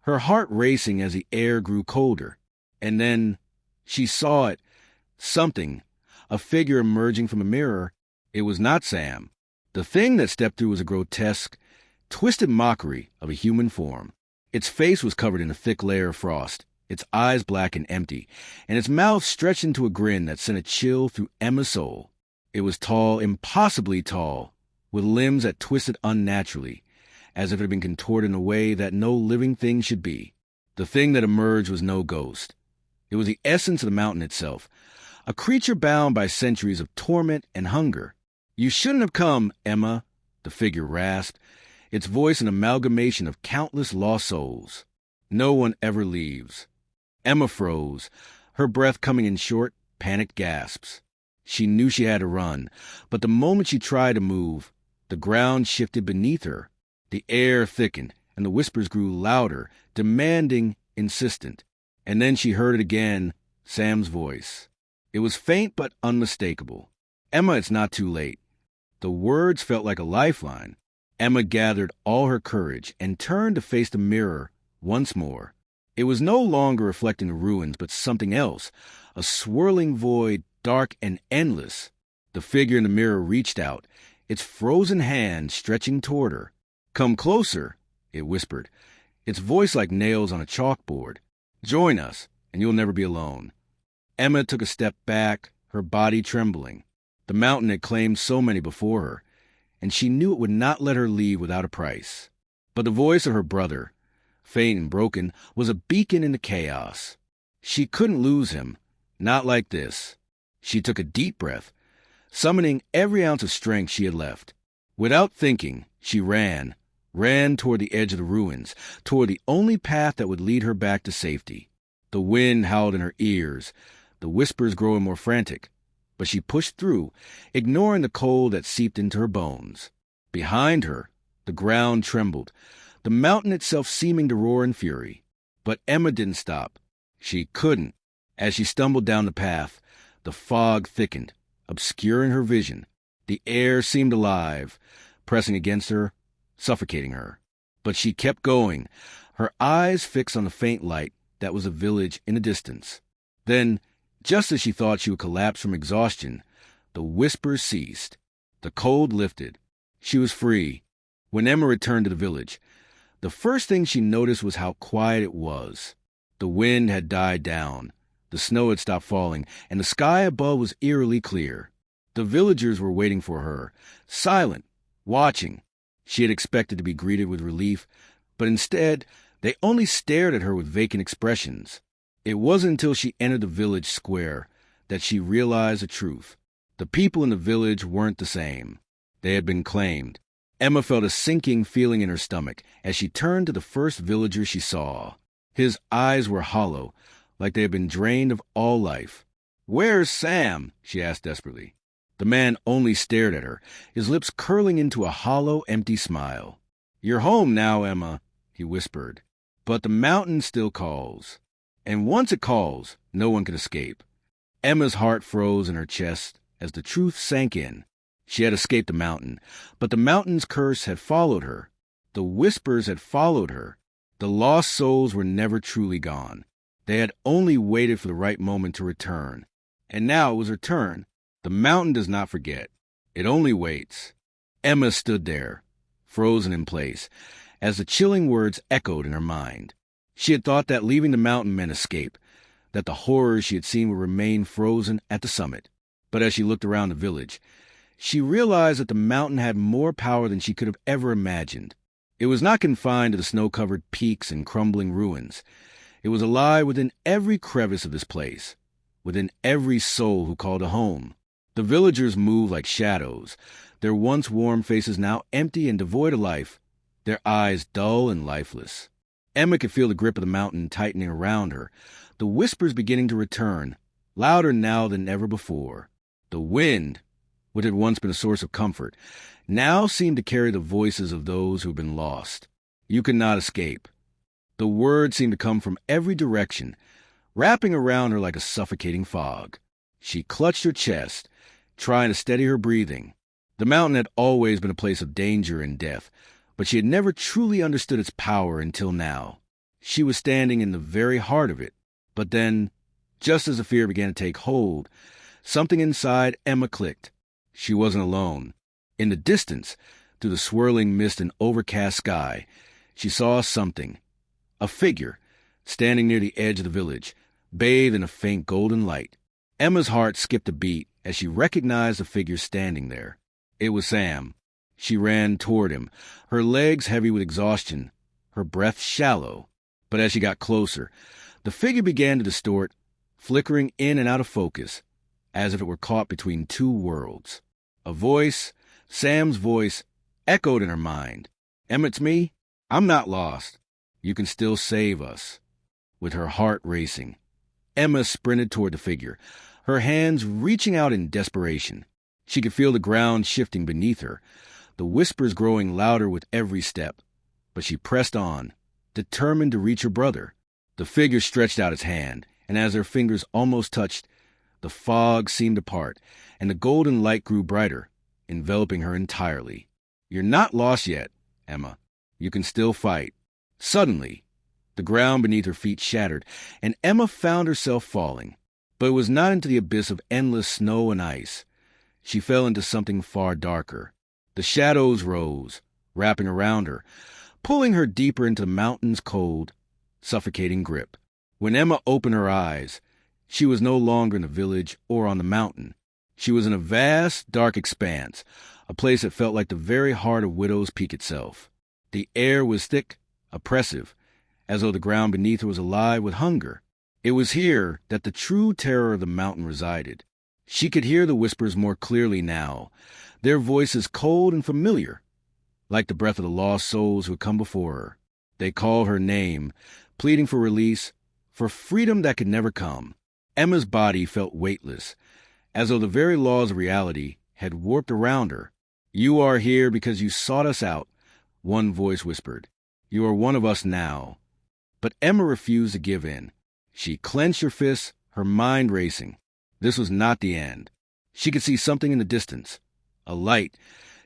her heart racing as the air grew colder. And then she saw it, something, a figure emerging from a mirror. It was not Sam. The thing that stepped through was a grotesque, twisted mockery of a human form. Its face was covered in a thick layer of frost, its eyes black and empty, and its mouth stretched into a grin that sent a chill through Emma's soul. It was tall, impossibly tall, with limbs that twisted unnaturally, as if it had been contorted in a way that no living thing should be. The thing that emerged was no ghost. It was the essence of the mountain itself, a creature bound by centuries of torment and hunger. "You shouldn't have come, Emma," the figure rasped, its voice an amalgamation of countless lost souls. "No one ever leaves." Emma froze, her breath coming in short, panicked gasps. She knew she had to run, but the moment she tried to move, the ground shifted beneath her. The air thickened, and the whispers grew louder, demanding, insistent. And then she heard it again, Sam's voice. It was faint but unmistakable. "Emma, it's not too late." The words felt like a lifeline. Emma gathered all her courage and turned to face the mirror once more. It was no longer reflecting the ruins, but something else, a swirling void, dark and endless. The figure in the mirror reached out, its frozen hand stretching toward her. "Come closer," it whispered, its voice like nails on a chalkboard. "Join us, and you'll never be alone." Emma took a step back, her body trembling. The mountain had claimed so many before her, and she knew it would not let her leave without a price. But the voice of her brother, faint and broken, was a beacon in the chaos. She couldn't lose him, not like this. She took a deep breath, summoning every ounce of strength she had left. Without thinking, she ran toward the edge of the ruins, toward the only path that would lead her back to safety. The wind howled in her ears, the whispers growing more frantic, but she pushed through, ignoring the cold that seeped into her bones. Behind her, the ground trembled, the mountain itself seeming to roar in fury. But Emma didn't stop. She couldn't. As she stumbled down the path, the fog thickened, obscuring her vision. The air seemed alive, pressing against her, suffocating her. But she kept going, her eyes fixed on the faint light that was a village in the distance. Then, just as she thought she would collapse from exhaustion, the whispers ceased. The cold lifted. She was free. When Emma returned to the village, the first thing she noticed was how quiet it was. The wind had died down, the snow had stopped falling, and the sky above was eerily clear. The villagers were waiting for her, silent, watching. She had expected to be greeted with relief, but instead, they only stared at her with vacant expressions. It wasn't until she entered the village square that she realized the truth. The people in the village weren't the same. They had been claimed. Emma felt a sinking feeling in her stomach as she turned to the first villager she saw. His eyes were hollow, like they had been drained of all life. "Where's Sam?" she asked desperately. The man only stared at her, his lips curling into a hollow, empty smile. "You're home now, Emma," he whispered. "But the mountain still calls. And once it calls, no one can escape." Emma's heart froze in her chest as the truth sank in. She had escaped the mountain, but the mountain's curse had followed her. The whispers had followed her. The lost souls were never truly gone. They had only waited for the right moment to return. And now it was her turn. The mountain does not forget. It only waits. Emma stood there, frozen in place, as the chilling words echoed in her mind. She had thought that leaving the mountain meant escape, that the horrors she had seen would remain frozen at the summit. But as she looked around the village, she realized that the mountain had more power than she could have ever imagined. It was not confined to the snow-covered peaks and crumbling ruins. It was alive within every crevice of this place, within every soul who called it home. The villagers moved like shadows, their once warm faces now empty and devoid of life, their eyes dull and lifeless. Emma could feel the grip of the mountain tightening around her, the whispers beginning to return, louder now than ever before. The wind, which had once been a source of comfort, now seemed to carry the voices of those who had been lost. You could not escape. The words seemed to come from every direction, wrapping around her like a suffocating fog. She clutched her chest, trying to steady her breathing. The mountain had always been a place of danger and death, but she had never truly understood its power until now. She was standing in the very heart of it. But then, just as the fear began to take hold, something inside Emma clicked. She wasn't alone. In the distance, through the swirling mist and overcast sky, she saw something. A figure, standing near the edge of the village, bathed in a faint golden light. Emma's heart skipped a beat as she recognized the figure standing there. It was Sam. She ran toward him, her legs heavy with exhaustion, her breath shallow. But as she got closer, the figure began to distort, flickering in and out of focus, as if it were caught between two worlds. A voice, Sam's voice, echoed in her mind. "Emma, it's me. I'm not lost. You can still save us." With her heart racing, Emma sprinted toward the figure, her hands reaching out in desperation. She could feel the ground shifting beneath her, the whispers growing louder with every step. But she pressed on, determined to reach her brother. The figure stretched out its hand, and as their fingers almost touched, the fog seemed to part, and the golden light grew brighter, enveloping her entirely. "You're not lost yet, Emma. You can still fight." Suddenly, the ground beneath her feet shattered, and Emma found herself falling. But it was not into the abyss of endless snow and ice. She fell into something far darker. The shadows rose, wrapping around her, pulling her deeper into the mountain's cold, suffocating grip. When Emma opened her eyes, she was no longer in the village or on the mountain. She was in a vast, dark expanse, a place that felt like the very heart of Widow's Peak itself. The air was thick, oppressive, as though the ground beneath her was alive with hunger. It was here that the true terror of the mountain resided. She could hear the whispers more clearly now, their voices cold and familiar, like the breath of the lost souls who had come before her. They called her name, pleading for release, for freedom that could never come. Emma's body felt weightless, as though the very laws of reality had warped around her. "You are here because you sought us out," one voice whispered. "You are one of us now." But Emma refused to give in. She clenched her fists, her mind racing. This was not the end. She could see something in the distance, a light,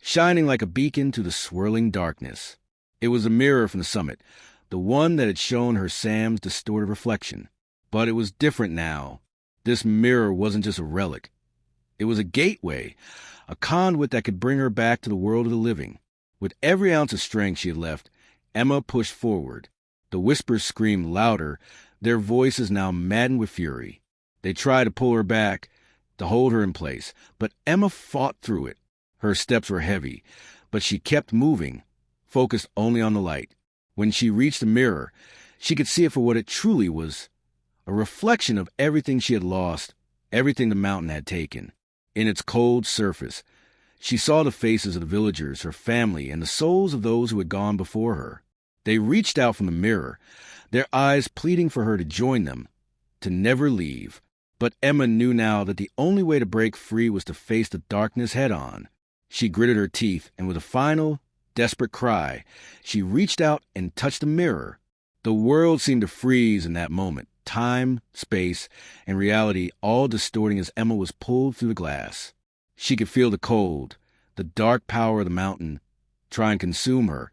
shining like a beacon through the swirling darkness. It was a mirror from the summit, the one that had shown her Sam's distorted reflection. But it was different now. This mirror wasn't just a relic. It was a gateway, a conduit that could bring her back to the world of the living. With every ounce of strength she had left, Emma pushed forward. The whispers screamed louder, their voices now maddened with fury. They tried to pull her back, to hold her in place, but Emma fought through it. Her steps were heavy, but she kept moving, focused only on the light. When she reached the mirror, she could see it for what it truly was, a reflection of everything she had lost, everything the mountain had taken. In its cold surface, she saw the faces of the villagers, her family, and the souls of those who had gone before her. They reached out from the mirror, their eyes pleading for her to join them, to never leave. But Emma knew now that the only way to break free was to face the darkness head-on. She gritted her teeth, and with a final, desperate cry, she reached out and touched the mirror. The world seemed to freeze in that moment, time, space, and reality all distorting as Emma was pulled through the glass. She could feel the cold, the dark power of the mountain, try and consume her,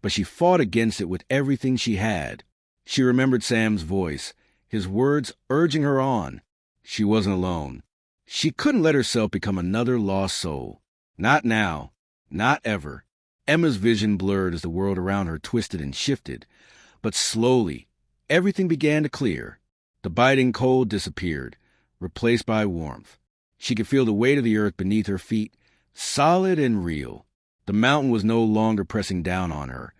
but she fought against it with everything she had. She remembered Sam's voice, his words urging her on. She wasn't alone. She couldn't let herself become another lost soul. Not now. Not ever. Emma's vision blurred as the world around her twisted and shifted. But slowly, everything began to clear. The biting cold disappeared, replaced by warmth. She could feel the weight of the earth beneath her feet, solid and real. The mountain was no longer pressing down on her,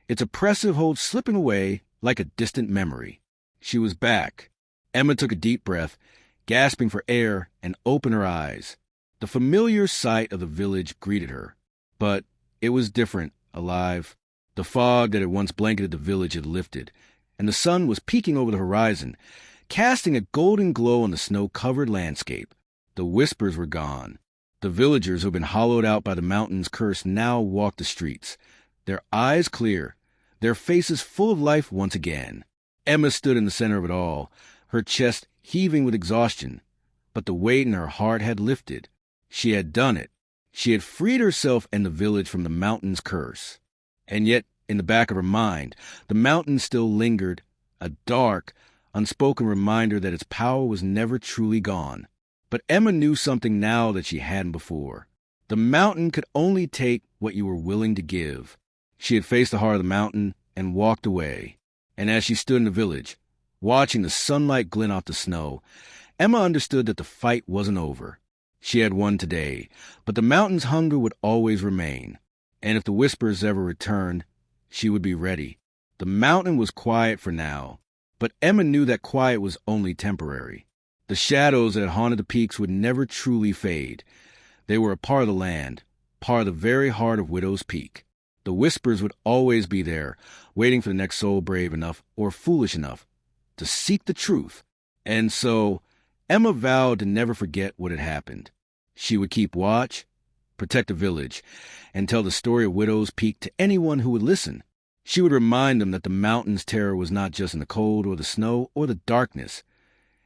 its oppressive hold slipping away like a distant memory. She was back. Emma took a deep breath, gasping for air, and opened her eyes. The familiar sight of the village greeted her. But it was different, alive. The fog that had once blanketed the village had lifted, and the sun was peeking over the horizon, casting a golden glow on the snow-covered landscape. The whispers were gone. The villagers who had been hollowed out by the mountain's curse now walked the streets, their eyes clear, their faces full of life once again. Emma stood in the center of it all, her chest heaving with exhaustion, but the weight in her heart had lifted. She had done it. She had freed herself and the village from the mountain's curse. And yet, in the back of her mind, the mountain still lingered, a dark, unspoken reminder that its power was never truly gone. But Emma knew something now that she hadn't before. The mountain could only take what you were willing to give. She had faced the heart of the mountain and walked away. And as she stood in the village, watching the sunlight glint off the snow, Emma understood that the fight wasn't over. She had won today, but the mountain's hunger would always remain. And if the whispers ever returned, she would be ready. The mountain was quiet for now, but Emma knew that quiet was only temporary. The shadows that haunted the peaks would never truly fade. They were a part of the land, part of the very heart of Widow's Peak. The whispers would always be there, waiting for the next soul brave enough or foolish enough to seek the truth. And so, Emma vowed to never forget what had happened. She would keep watch, protect the village, and tell the story of Widow's Peak to anyone who would listen. She would remind them that the mountain's terror was not just in the cold or the snow or the darkness.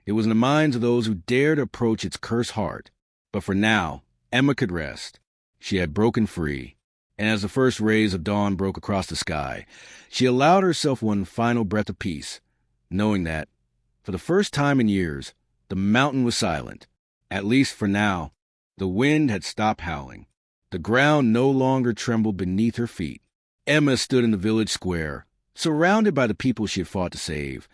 It was in the minds of those who dared approach its cursed heart. But for now, Emma could rest. She had broken free. And as the first rays of dawn broke across the sky, she allowed herself one final breath of peace, knowing that, for the first time in years, the mountain was silent. At least for now. The wind had stopped howling. The ground no longer trembled beneath her feet. Emma stood in the village square, surrounded by the people she had fought to save,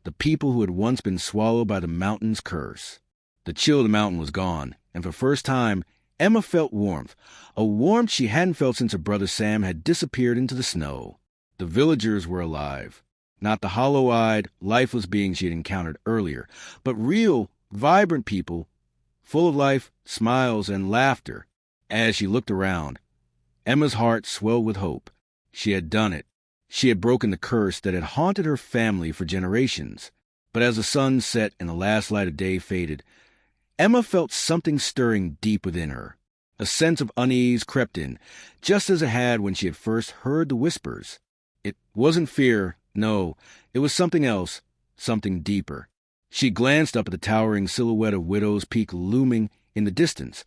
the people who had once been swallowed by the mountain's curse. The chill of the mountain was gone, and for the first time, Emma felt warmth, a warmth she hadn't felt since her brother Sam had disappeared into the snow. The villagers were alive. Not the hollow-eyed, lifeless beings she had encountered earlier, but real, vibrant people, full of life, smiles, and laughter. As she looked around, Emma's heart swelled with hope. She had done it. She had broken the curse that had haunted her family for generations. But as the sun set and the last light of day faded, Emma felt something stirring deep within her. A sense of unease crept in, just as it had when she had first heard the whispers. It wasn't fear, no, it was something else, something deeper. She glanced up at the towering silhouette of Widow's Peak looming in the distance,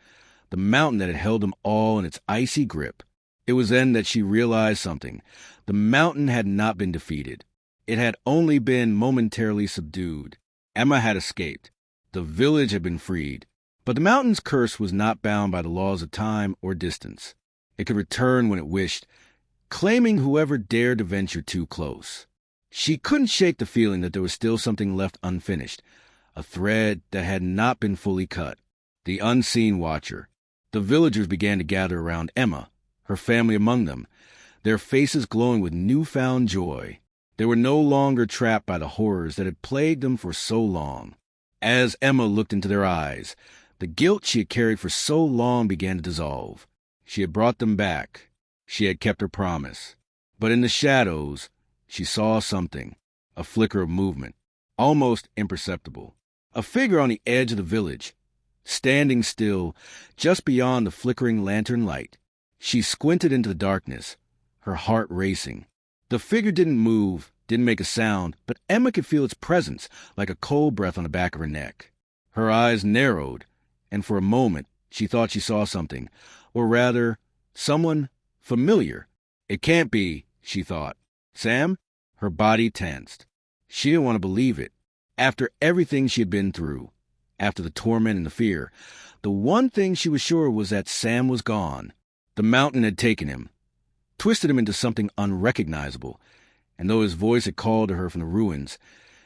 the mountain that had held them all in its icy grip. It was then that she realized something. The mountain had not been defeated. It had only been momentarily subdued. Emma had escaped. The village had been freed. But the mountain's curse was not bound by the laws of time or distance. It could return when it wished, claiming whoever dared to venture too close. She couldn't shake the feeling that there was still something left unfinished, a thread that had not been fully cut. The unseen watcher. The villagers began to gather around Emma, her family among them, their faces glowing with newfound joy. They were no longer trapped by the horrors that had plagued them for so long. As Emma looked into their eyes, the guilt she had carried for so long began to dissolve. She had brought them back. She had kept her promise. But in the shadows, she saw something, a flicker of movement, almost imperceptible. A figure on the edge of the village, standing still, just beyond the flickering lantern light. She squinted into the darkness, her heart racing. The figure didn't move, didn't make a sound, but Emma could feel its presence like a cold breath on the back of her neck. Her eyes narrowed, and for a moment she thought she saw something, or rather, someone familiar. It can't be, she thought. Sam? Her body tensed. She didn't want to believe it. After everything she had been through, after the torment and the fear, the one thing she was sure was that Sam was gone. The mountain had taken him, twisted him into something unrecognizable, and though his voice had called to her from the ruins,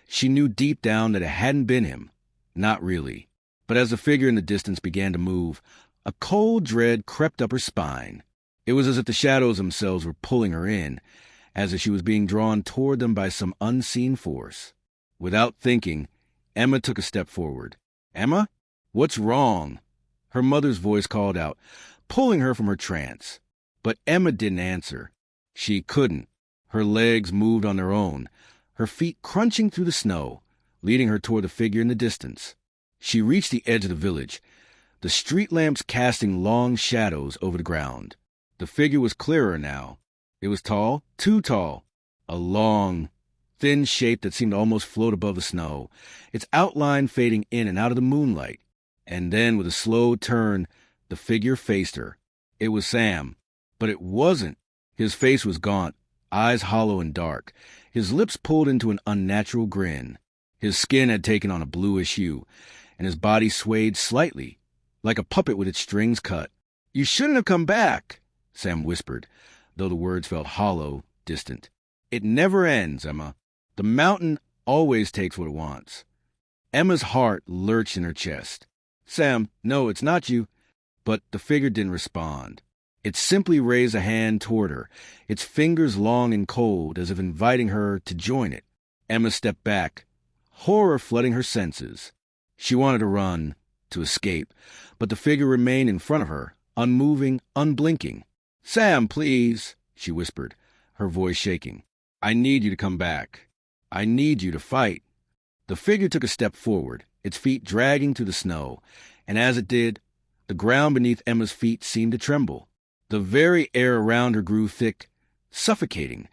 she knew deep down that it hadn't been him. Not really. But as the figure in the distance began to move, a cold dread crept up her spine. It was as if the shadows themselves were pulling her in, as if she was being drawn toward them by some unseen force. Without thinking, Emma took a step forward. "Emma? What's wrong?" Her mother's voice called out, pulling her from her trance. But Emma didn't answer. She couldn't. Her legs moved on their own, her feet crunching through the snow, leading her toward the figure in the distance. She reached the edge of the village, the street lamps casting long shadows over the ground. The figure was clearer now. It was tall, too tall, a long, thin shape that seemed to almost float above the snow, its outline fading in and out of the moonlight. And then, with a slow turn, the figure faced her. It was Sam, but it wasn't. His face was gaunt, eyes hollow and dark, his lips pulled into an unnatural grin. His skin had taken on a bluish hue, and his body swayed slightly, like a puppet with its strings cut. "You shouldn't have come back," Sam whispered, though the words felt hollow, distant. "It never ends, Emma." The mountain always takes what it wants. Emma's heart lurched in her chest. Sam, no, it's not you. But the figure didn't respond. It simply raised a hand toward her, its fingers long and cold, as if inviting her to join it. Emma stepped back, horror flooding her senses. She wanted to run, to escape, but the figure remained in front of her, unmoving, unblinking. Sam, please, she whispered, her voice shaking. I need you to come back. I need you to fight. The figure took a step forward, its feet dragging through the snow, and as it did, the ground beneath Emma's feet seemed to tremble. The very air around her grew thick, suffocating,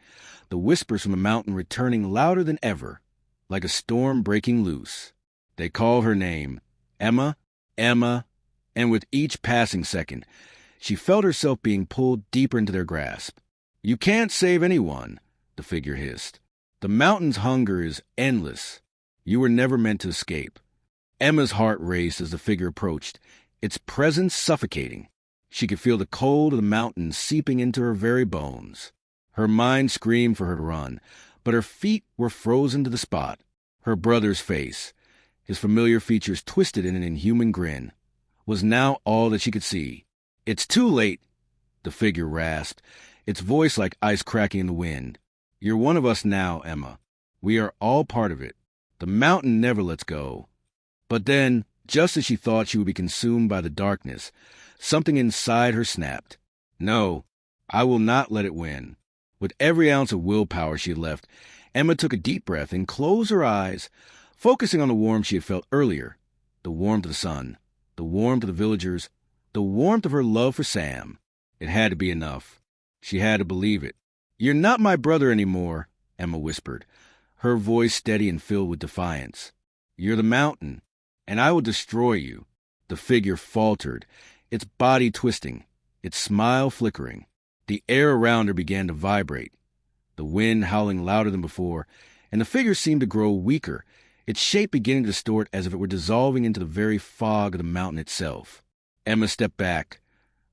the whispers from the mountain returning louder than ever, like a storm breaking loose. They called her name, Emma, Emma, and with each passing second, she felt herself being pulled deeper into their grasp. You can't save anyone, the figure hissed. The mountain's hunger is endless. You were never meant to escape. Emma's heart raced as the figure approached, its presence suffocating. She could feel the cold of the mountain seeping into her very bones. Her mind screamed for her to run, but her feet were frozen to the spot. Her brother's face, his familiar features twisted in an inhuman grin, was now all that she could see. It's too late, the figure rasped, its voice like ice cracking in the wind. You're one of us now, Emma. We are all part of it. The mountain never lets go. But then, just as she thought she would be consumed by the darkness, something inside her snapped. No, I will not let it win. With every ounce of willpower she had left, Emma took a deep breath and closed her eyes, focusing on the warmth she had felt earlier, the warmth of the sun, the warmth of the villagers, the warmth of her love for Sam. It had to be enough. She had to believe it. You're not my brother anymore, Emma whispered, her voice steady and filled with defiance. You're the mountain, and I will destroy you. The figure faltered, its body twisting, its smile flickering. The air around her began to vibrate, the wind howling louder than before, and the figure seemed to grow weaker, its shape beginning to distort as if it were dissolving into the very fog of the mountain itself. Emma stepped back,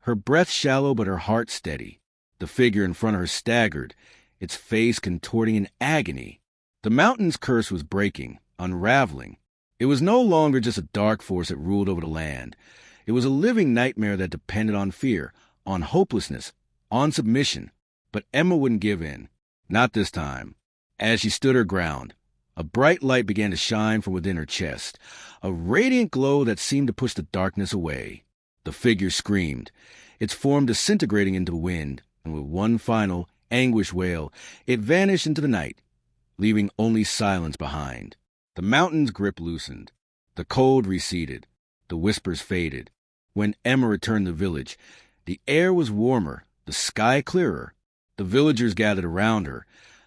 her breath shallow but her heart steady. The figure in front of her staggered, its face contorting in agony. The mountain's curse was breaking, unraveling. It was no longer just a dark force that ruled over the land. It was a living nightmare that depended on fear, on hopelessness, on submission. But Emma wouldn't give in. Not this time. As she stood her ground, a bright light began to shine from within her chest, a radiant glow that seemed to push the darkness away. The figure screamed, its form disintegrating into the wind, and with one final, anguished wail, it vanished into the night, leaving only silence behind. The mountain's grip loosened. The cold receded. The whispers faded. When Emma returned to the village, the air was warmer, the sky clearer. The villagers gathered around her,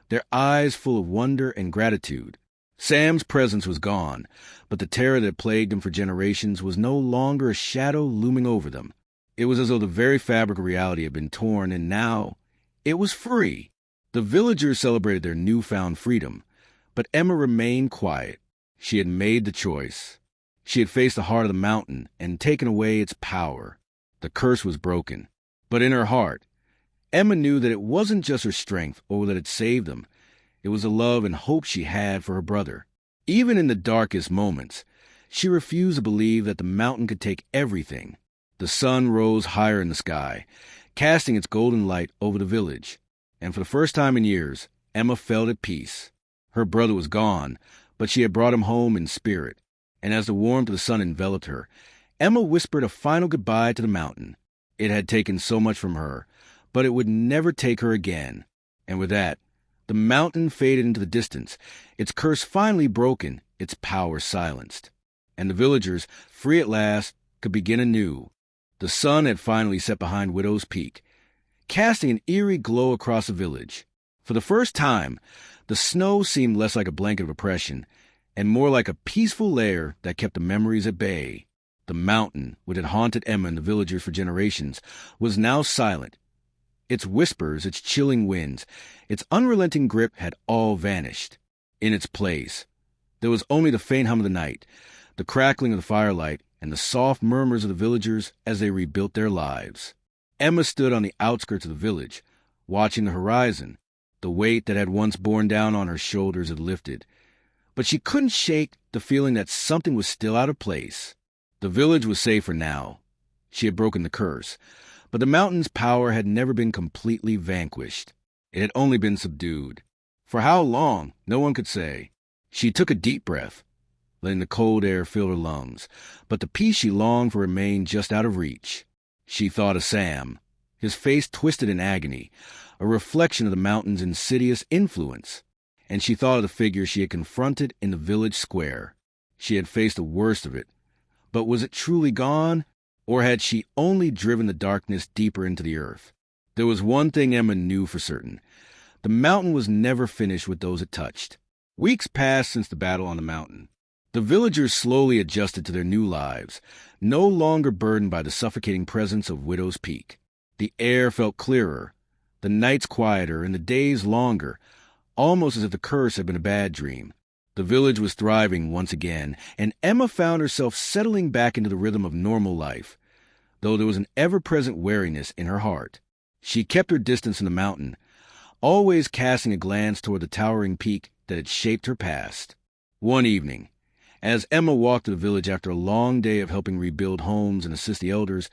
their eyes full of wonder and gratitude. Sam's presence was gone, but the terror that plagued them for generations was no longer a shadow looming over them. It was as though the very fabric of reality had been torn, and now it was free. The villagers celebrated their newfound freedom, but Emma remained quiet. She had made the choice. She had faced the heart of the mountain and taken away its power. The curse was broken. But in her heart, Emma knew that it wasn't just her strength or that it saved them. It was the love and hope she had for her brother. Even in the darkest moments, she refused to believe that the mountain could take everything. The sun rose higher in the sky, casting its golden light over the village. And for the first time in years, Emma felt at peace. Her brother was gone, but she had brought him home in spirit. And as the warmth of the sun enveloped her, Emma whispered a final goodbye to the mountain. It had taken so much from her, but it would never take her again. And with that, the mountain faded into the distance, its curse finally broken, its power silenced. And the villagers, free at last, could begin anew. The sun had finally set behind Widow's Peak, casting an eerie glow across the village. For the first time, the snow seemed less like a blanket of oppression, and more like a peaceful lair that kept the memories at bay. The mountain, which had haunted Emma and the villagers for generations, was now silent. Its whispers, its chilling winds, its unrelenting grip had all vanished. In its place, there was only the faint hum of the night, the crackling of the firelight, and the soft murmurs of the villagers as they rebuilt their lives. Emma stood on the outskirts of the village, watching the horizon, The weight that had once borne down on her shoulders had lifted, but she couldn't shake the feeling that something was still out of place. The village was safer now. She had broken the curse, but the mountain's power had never been completely vanquished. It had only been subdued. For how long, no one could say. She took a deep breath, letting the cold air fill her lungs, but the peace she longed for remained just out of reach. She thought of Sam, his face twisted in agony, a reflection of the mountain's insidious influence. And she thought of the figure she had confronted in the village square. She had faced the worst of it, but was it truly gone, or had she only driven the darkness deeper into the earth? There was one thing Emma knew for certain. The mountain was never finished with those it touched. Weeks passed since the battle on the mountain. The villagers slowly adjusted to their new lives, no longer burdened by the suffocating presence of Widow's Peak. The air felt clearer, the nights quieter, and the days longer, almost as if the curse had been a bad dream. The village was thriving once again, and Emma found herself settling back into the rhythm of normal life, though there was an ever-present wariness in her heart. She kept her distance from the mountain, always casting a glance toward the towering peak that had shaped her past. One evening, as Emma walked to the village after a long day of helping rebuild homes and assist the elders,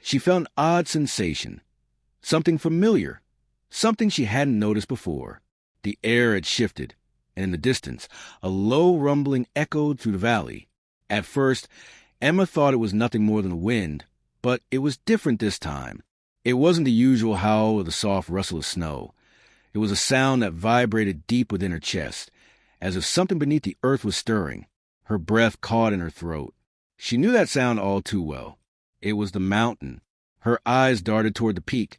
she felt an odd sensation, something familiar, something she hadn't noticed before. The air had shifted, and in the distance, a low rumbling echoed through the valley. At first, Emma thought it was nothing more than the wind, but it was different this time. It wasn't the usual howl or the soft rustle of snow. It was a sound that vibrated deep within her chest, as if something beneath the earth was stirring. Her breath caught in her throat. She knew that sound all too well. It was the mountain. Her eyes darted toward the peak,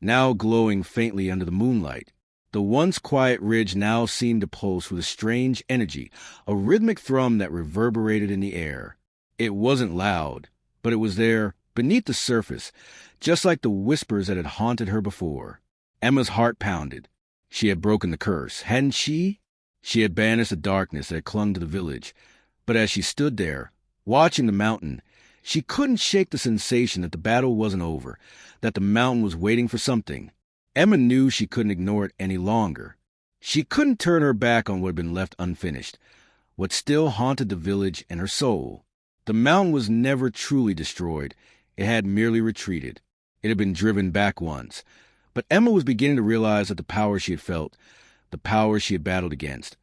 now glowing faintly under the moonlight. The once quiet ridge now seemed to pulse with a strange energy, a rhythmic thrum that reverberated in the air. It wasn't loud, but it was there, beneath the surface, just like the whispers that had haunted her before. Emma's heart pounded. She had broken the curse, hadn't she? She had banished the darkness that had clung to the village. But as she stood there, watching the mountain, she couldn't shake the sensation that the battle wasn't over, that the mountain was waiting for something. Emma knew she couldn't ignore it any longer. She couldn't turn her back on what had been left unfinished, what still haunted the village and her soul. The mountain was never truly destroyed. It had merely retreated. It had been driven back once. But Emma was beginning to realize that the power she had felt, the power she had battled against,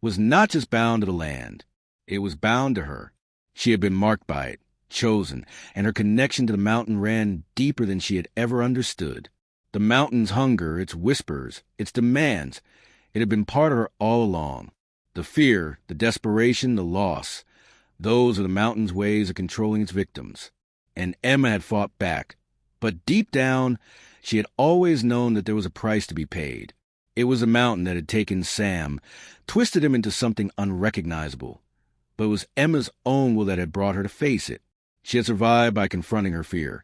was not just bound to the land. It was bound to her. She had been marked by it, chosen, and her connection to the mountain ran deeper than she had ever understood. The mountain's hunger, its whispers, its demands, it had been part of her all along. The fear, the desperation, the loss, those were the mountain's ways of controlling its victims. And Emma had fought back. But deep down, she had always known that there was a price to be paid. It was the mountain that had taken Sam, twisted him into something unrecognizable. But it was Emma's own will that had brought her to face it. She had survived by confronting her fear,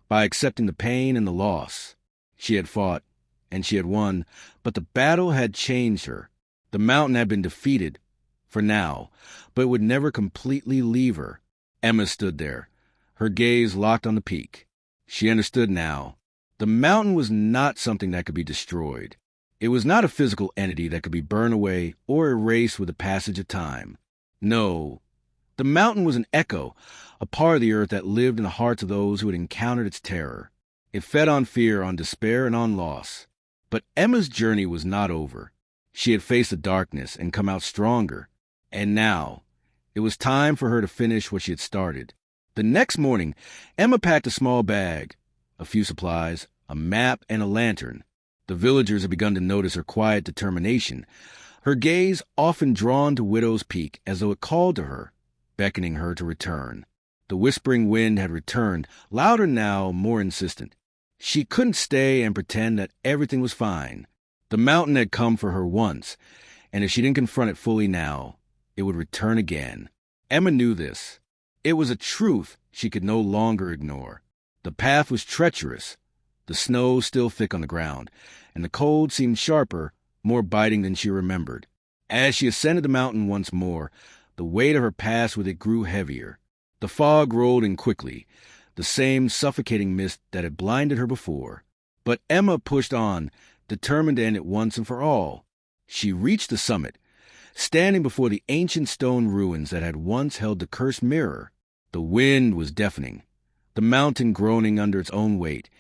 by accepting the pain and the loss. She had fought, and she had won, but the battle had changed her. The mountain had been defeated, for now, but it would never completely leave her. Emma stood there, her gaze locked on the peak. She understood now. The mountain was not something that could be destroyed. It was not a physical entity that could be burned away or erased with the passage of time. No, the mountain was an echo, a part of the earth that lived in the hearts of those who had encountered its terror. It fed on fear, on despair, and on loss. But Emma's journey was not over. She had faced the darkness and come out stronger. And now, it was time for her to finish what she had started. The next morning, Emma packed a small bag, a few supplies, a map, and a lantern. The villagers had begun to notice her quiet determination, her gaze often drawn to Widow's Peak as though it called to her, beckoning her to return. The whispering wind had returned, louder now, more insistent. She couldn't stay and pretend that everything was fine. The mountain had come for her once, and if she didn't confront it fully now, it would return again. Emma knew this. It was a truth she could no longer ignore. The path was treacherous, the snow still thick on the ground, and the cold seemed sharper, more biting than she remembered. As she ascended the mountain once more, the weight of her past with it grew heavier. The fog rolled in quickly, the same suffocating mist that had blinded her before. But Emma pushed on, determined to end it once and for all. She reached the summit, standing before the ancient stone ruins that had once held the cursed mirror. The wind was deafening, the mountain groaning under its own weight,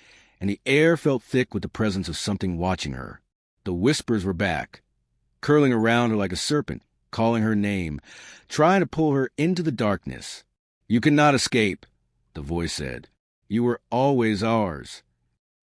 and the air felt thick with the presence of something watching her. The whispers were back, curling around her like a serpent, calling her name, trying to pull her into the darkness. "You cannot escape," the voice said. "You were always ours."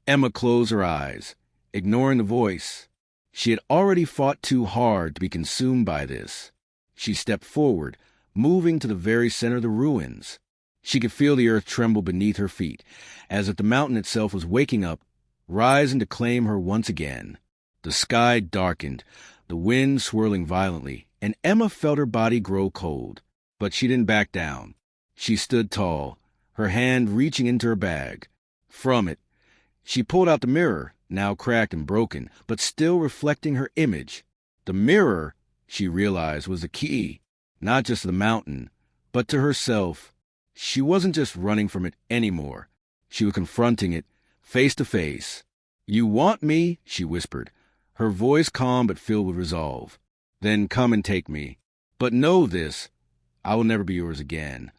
Emma closed her eyes, ignoring the voice. She had already fought too hard to be consumed by this. She stepped forward, moving to the very center of the ruins. She could feel the earth tremble beneath her feet, as if the mountain itself was waking up, rising to claim her once again. The sky darkened, the wind swirling violently, and Emma felt her body grow cold. But she didn't back down. She stood tall, her hand reaching into her bag. From it, she pulled out the mirror, now cracked and broken, but still reflecting her image. The mirror, she realized, was the key, not just to the mountain, but to herself. She wasn't just running from it anymore. She was confronting it, face to face. "You want me?" she whispered, her voice calm but filled with resolve. "Then come and take me. But know this, I will never be yours again."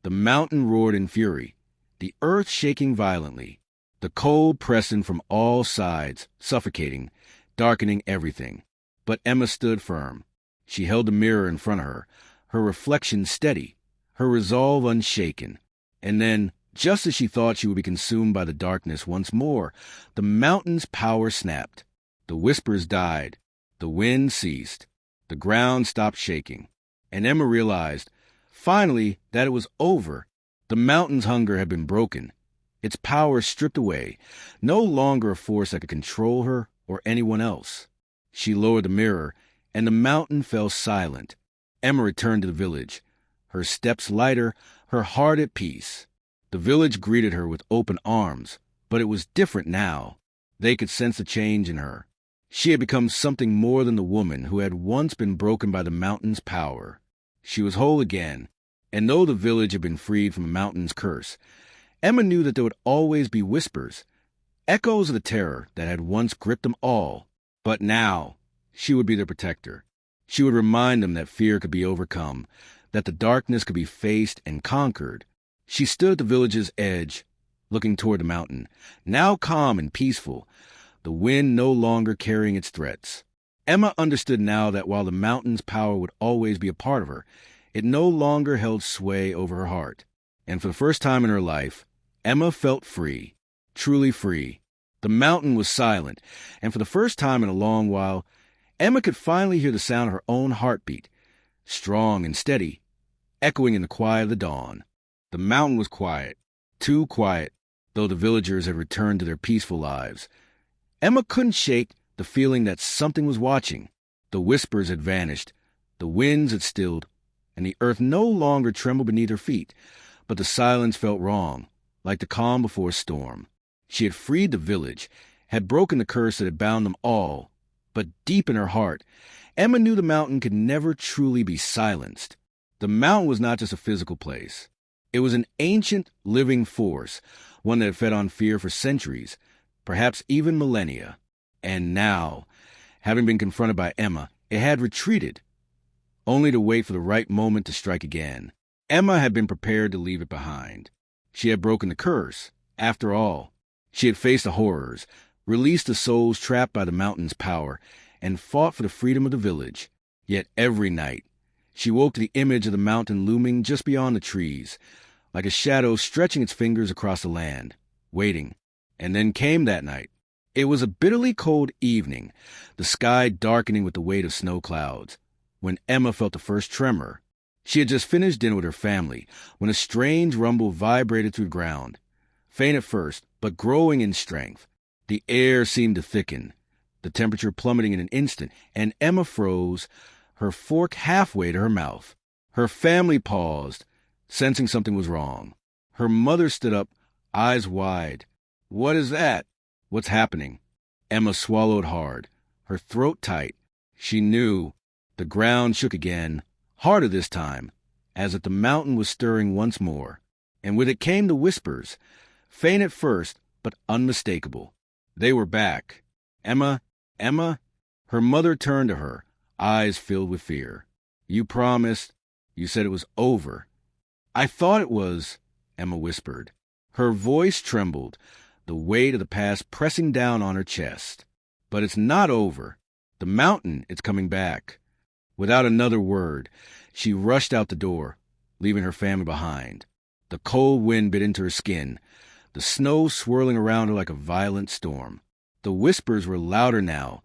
The mountain roared in fury, the earth shaking violently, the cold pressing from all sides, suffocating, darkening everything. But Emma stood firm. She held the mirror in front of her, her reflection steady, her resolve unshaken. And then, just as she thought she would be consumed by the darkness once more, the mountain's power snapped. The whispers died. The wind ceased. The ground stopped shaking. And Emma realized, finally, that it was over. The mountain's hunger had been broken, its power stripped away, no longer a force that could control her or anyone else. She lowered the mirror, and the mountain fell silent. Emma returned to the village, her steps lighter, her heart at peace. The village greeted her with open arms, but it was different now. They could sense a change in her. She had become something more than the woman who had once been broken by the mountain's power. She was whole again, and though the village had been freed from the mountain's curse, Emma knew that there would always be whispers, echoes of the terror that had once gripped them all. But now, she would be their protector. She would remind them that fear could be overcome, that the darkness could be faced and conquered. She stood at the village's edge, looking toward the mountain, now calm and peaceful, the wind no longer carrying its threats. Emma understood now that while the mountain's power would always be a part of her, it no longer held sway over her heart. And for the first time in her life, Emma felt free, truly free. The mountain was silent, and for the first time in a long while, Emma could finally hear the sound of her own heartbeat, strong and steady, echoing in the quiet of the dawn. The mountain was quiet, too quiet, though the villagers had returned to their peaceful lives. Emma couldn't shake the feeling that something was watching. The whispers had vanished, the winds had stilled, and the earth no longer trembled beneath her feet, but the silence felt wrong, like the calm before a storm. She had freed the village, had broken the curse that had bound them all, but deep in her heart, Emma knew the mountain could never truly be silenced. The mountain was not just a physical place. It was an ancient, living force, one that had fed on fear for centuries, perhaps even millennia. And now, having been confronted by Emma, it had retreated, only to wait for the right moment to strike again. Emma had been prepared to leave it behind. She had broken the curse, after all. She had faced the horrors, released the souls trapped by the mountain's power, and fought for the freedom of the village. Yet every night, she woke to the image of the mountain looming just beyond the trees, like a shadow stretching its fingers across the land, waiting. And then came that night. It was a bitterly cold evening, the sky darkening with the weight of snow clouds, when Emma felt the first tremor. She had just finished dinner with her family, when a strange rumble vibrated through the ground. Faint at first, but growing in strength. The air seemed to thicken, the temperature plummeting in an instant, and Emma froze, her fork halfway to her mouth. Her family paused, sensing something was wrong. Her mother stood up, eyes wide. "What is that? What's happening?" Emma swallowed hard, her throat tight. She knew. The ground shook again, harder this time, as if the mountain was stirring once more. And with it came the whispers, faint at first, but unmistakable. They were back. "Emma, Emma? Her mother turned to her, eyes filled with fear. You promised. You said it was over. I thought it was, Emma whispered. Her voice trembled, the weight of the past pressing down on her chest. But it's not over. The mountain, it's coming back. Without another word, she rushed out the door, leaving her family behind. The cold wind bit into her skin, the snow swirling around her like a violent storm. The whispers were louder now,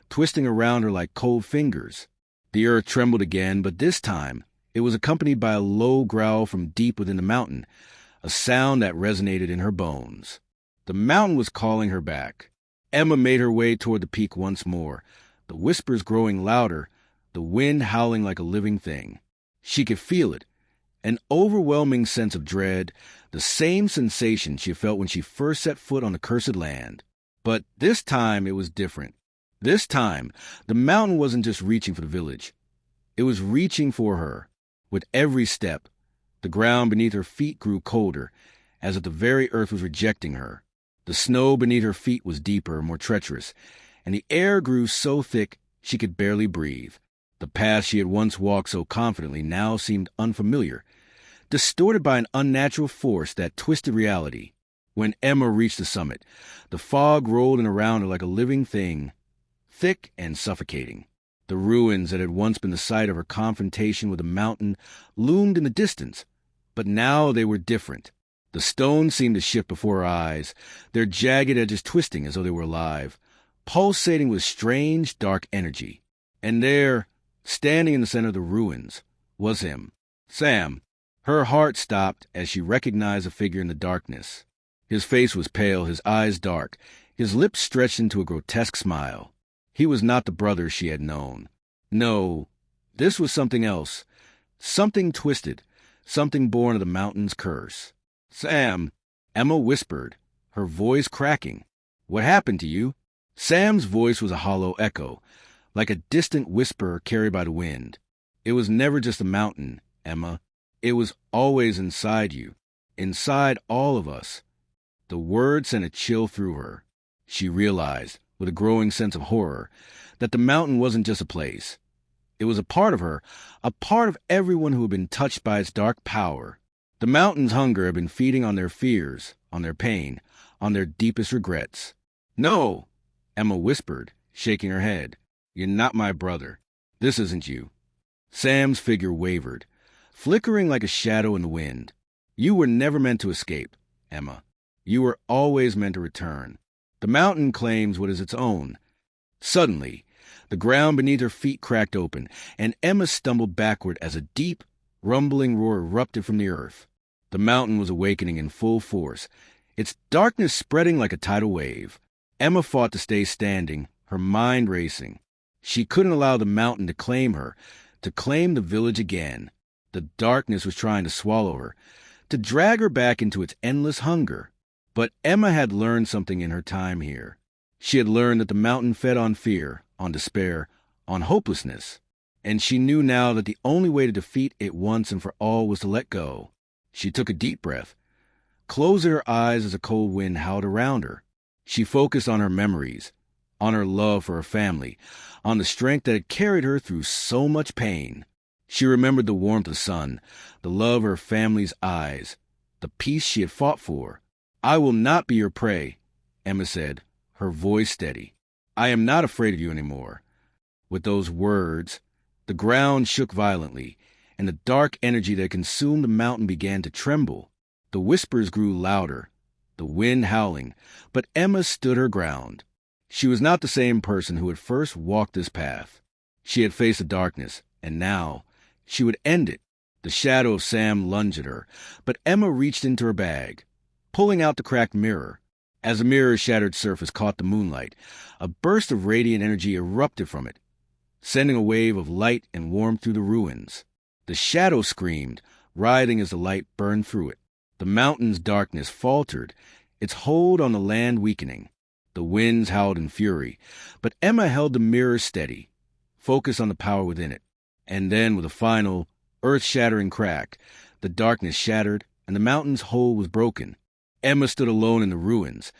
twisting around her like cold fingers. The earth trembled again, but this time it was accompanied by a low growl from deep within the mountain, a sound that resonated in her bones. The mountain was calling her back. Emma made her way toward the peak once more, the whispers growing louder, the wind howling like a living thing. She could feel it, an overwhelming sense of dread, the same sensation she felt when she first set foot on the cursed land. But this time it was different. This time, the mountain wasn't just reaching for the village. It was reaching for her. With every step, the ground beneath her feet grew colder, as if the very earth was rejecting her. The snow beneath her feet was deeper, more treacherous, and the air grew so thick she could barely breathe. The path she had once walked so confidently now seemed unfamiliar, distorted by an unnatural force that twisted reality. When Emma reached the summit, the fog rolled in around her like a living thing, thick and suffocating. The ruins that had once been the site of her confrontation with the mountain loomed in the distance, but now they were different. The stones seemed to shift before her eyes, their jagged edges twisting as though they were alive, pulsating with strange, dark energy. And there, standing in the center of the ruins, was him, Sam. Her heart stopped as she recognized a figure in the darkness. His face was pale, his eyes dark, his lips stretched into a grotesque smile. He was not the brother she had known. No, this was something else, something twisted, something born of the mountain's curse. Sam, Emma whispered, her voice cracking. What happened to you? Sam's voice was a hollow echo, like a distant whisper carried by the wind. It was never just a mountain, Emma. It was always inside you, inside all of us. The word sent a chill through her. She realized, with a growing sense of horror, that the mountain wasn't just a place. It was a part of her, a part of everyone who had been touched by its dark power. The mountain's hunger had been feeding on their fears, on their pain, on their deepest regrets. No, Emma whispered, shaking her head. You're not my brother. This isn't you. Sam's figure wavered, flickering like a shadow in the wind. You were never meant to escape, Emma. You were always meant to return. The mountain claims what is its own. Suddenly, the ground beneath her feet cracked open, and Emma stumbled backward as a deep, rumbling roar erupted from the earth. The mountain was awakening in full force, its darkness spreading like a tidal wave. Emma fought to stay standing, her mind racing. She couldn't allow the mountain to claim her, to claim the village again. The darkness was trying to swallow her, to drag her back into its endless hunger. But Emma had learned something in her time here. She had learned that the mountain fed on fear, on despair, on hopelessness. And she knew now that the only way to defeat it once and for all was to let go. She took a deep breath, closed her eyes as a cold wind howled around her. She focused on her memories, on her love for her family, on the strength that had carried her through so much pain. She remembered the warmth of the sun, the love of her family's eyes, the peace she had fought for. I will not be your prey, Emma said, her voice steady. I am not afraid of you anymore. With those words, the ground shook violently, and the dark energy that consumed the mountain began to tremble. The whispers grew louder, the wind howling, but Emma stood her ground. She was not the same person who had first walked this path. She had faced the darkness, and now she would end it. The shadow of Sam lunged at her, but Emma reached into her bag, pulling out the cracked mirror. As the mirror's shattered surface caught the moonlight, a burst of radiant energy erupted from it, sending a wave of light and warmth through the ruins. The shadow screamed, writhing as the light burned through it. The mountain's darkness faltered, its hold on the land weakening. The winds howled in fury, but Emma held the mirror steady, focused on the power within it. And then, with a final, earth-shattering crack, the darkness shattered, and the mountain's hold was broken. Emma stood alone in the ruins.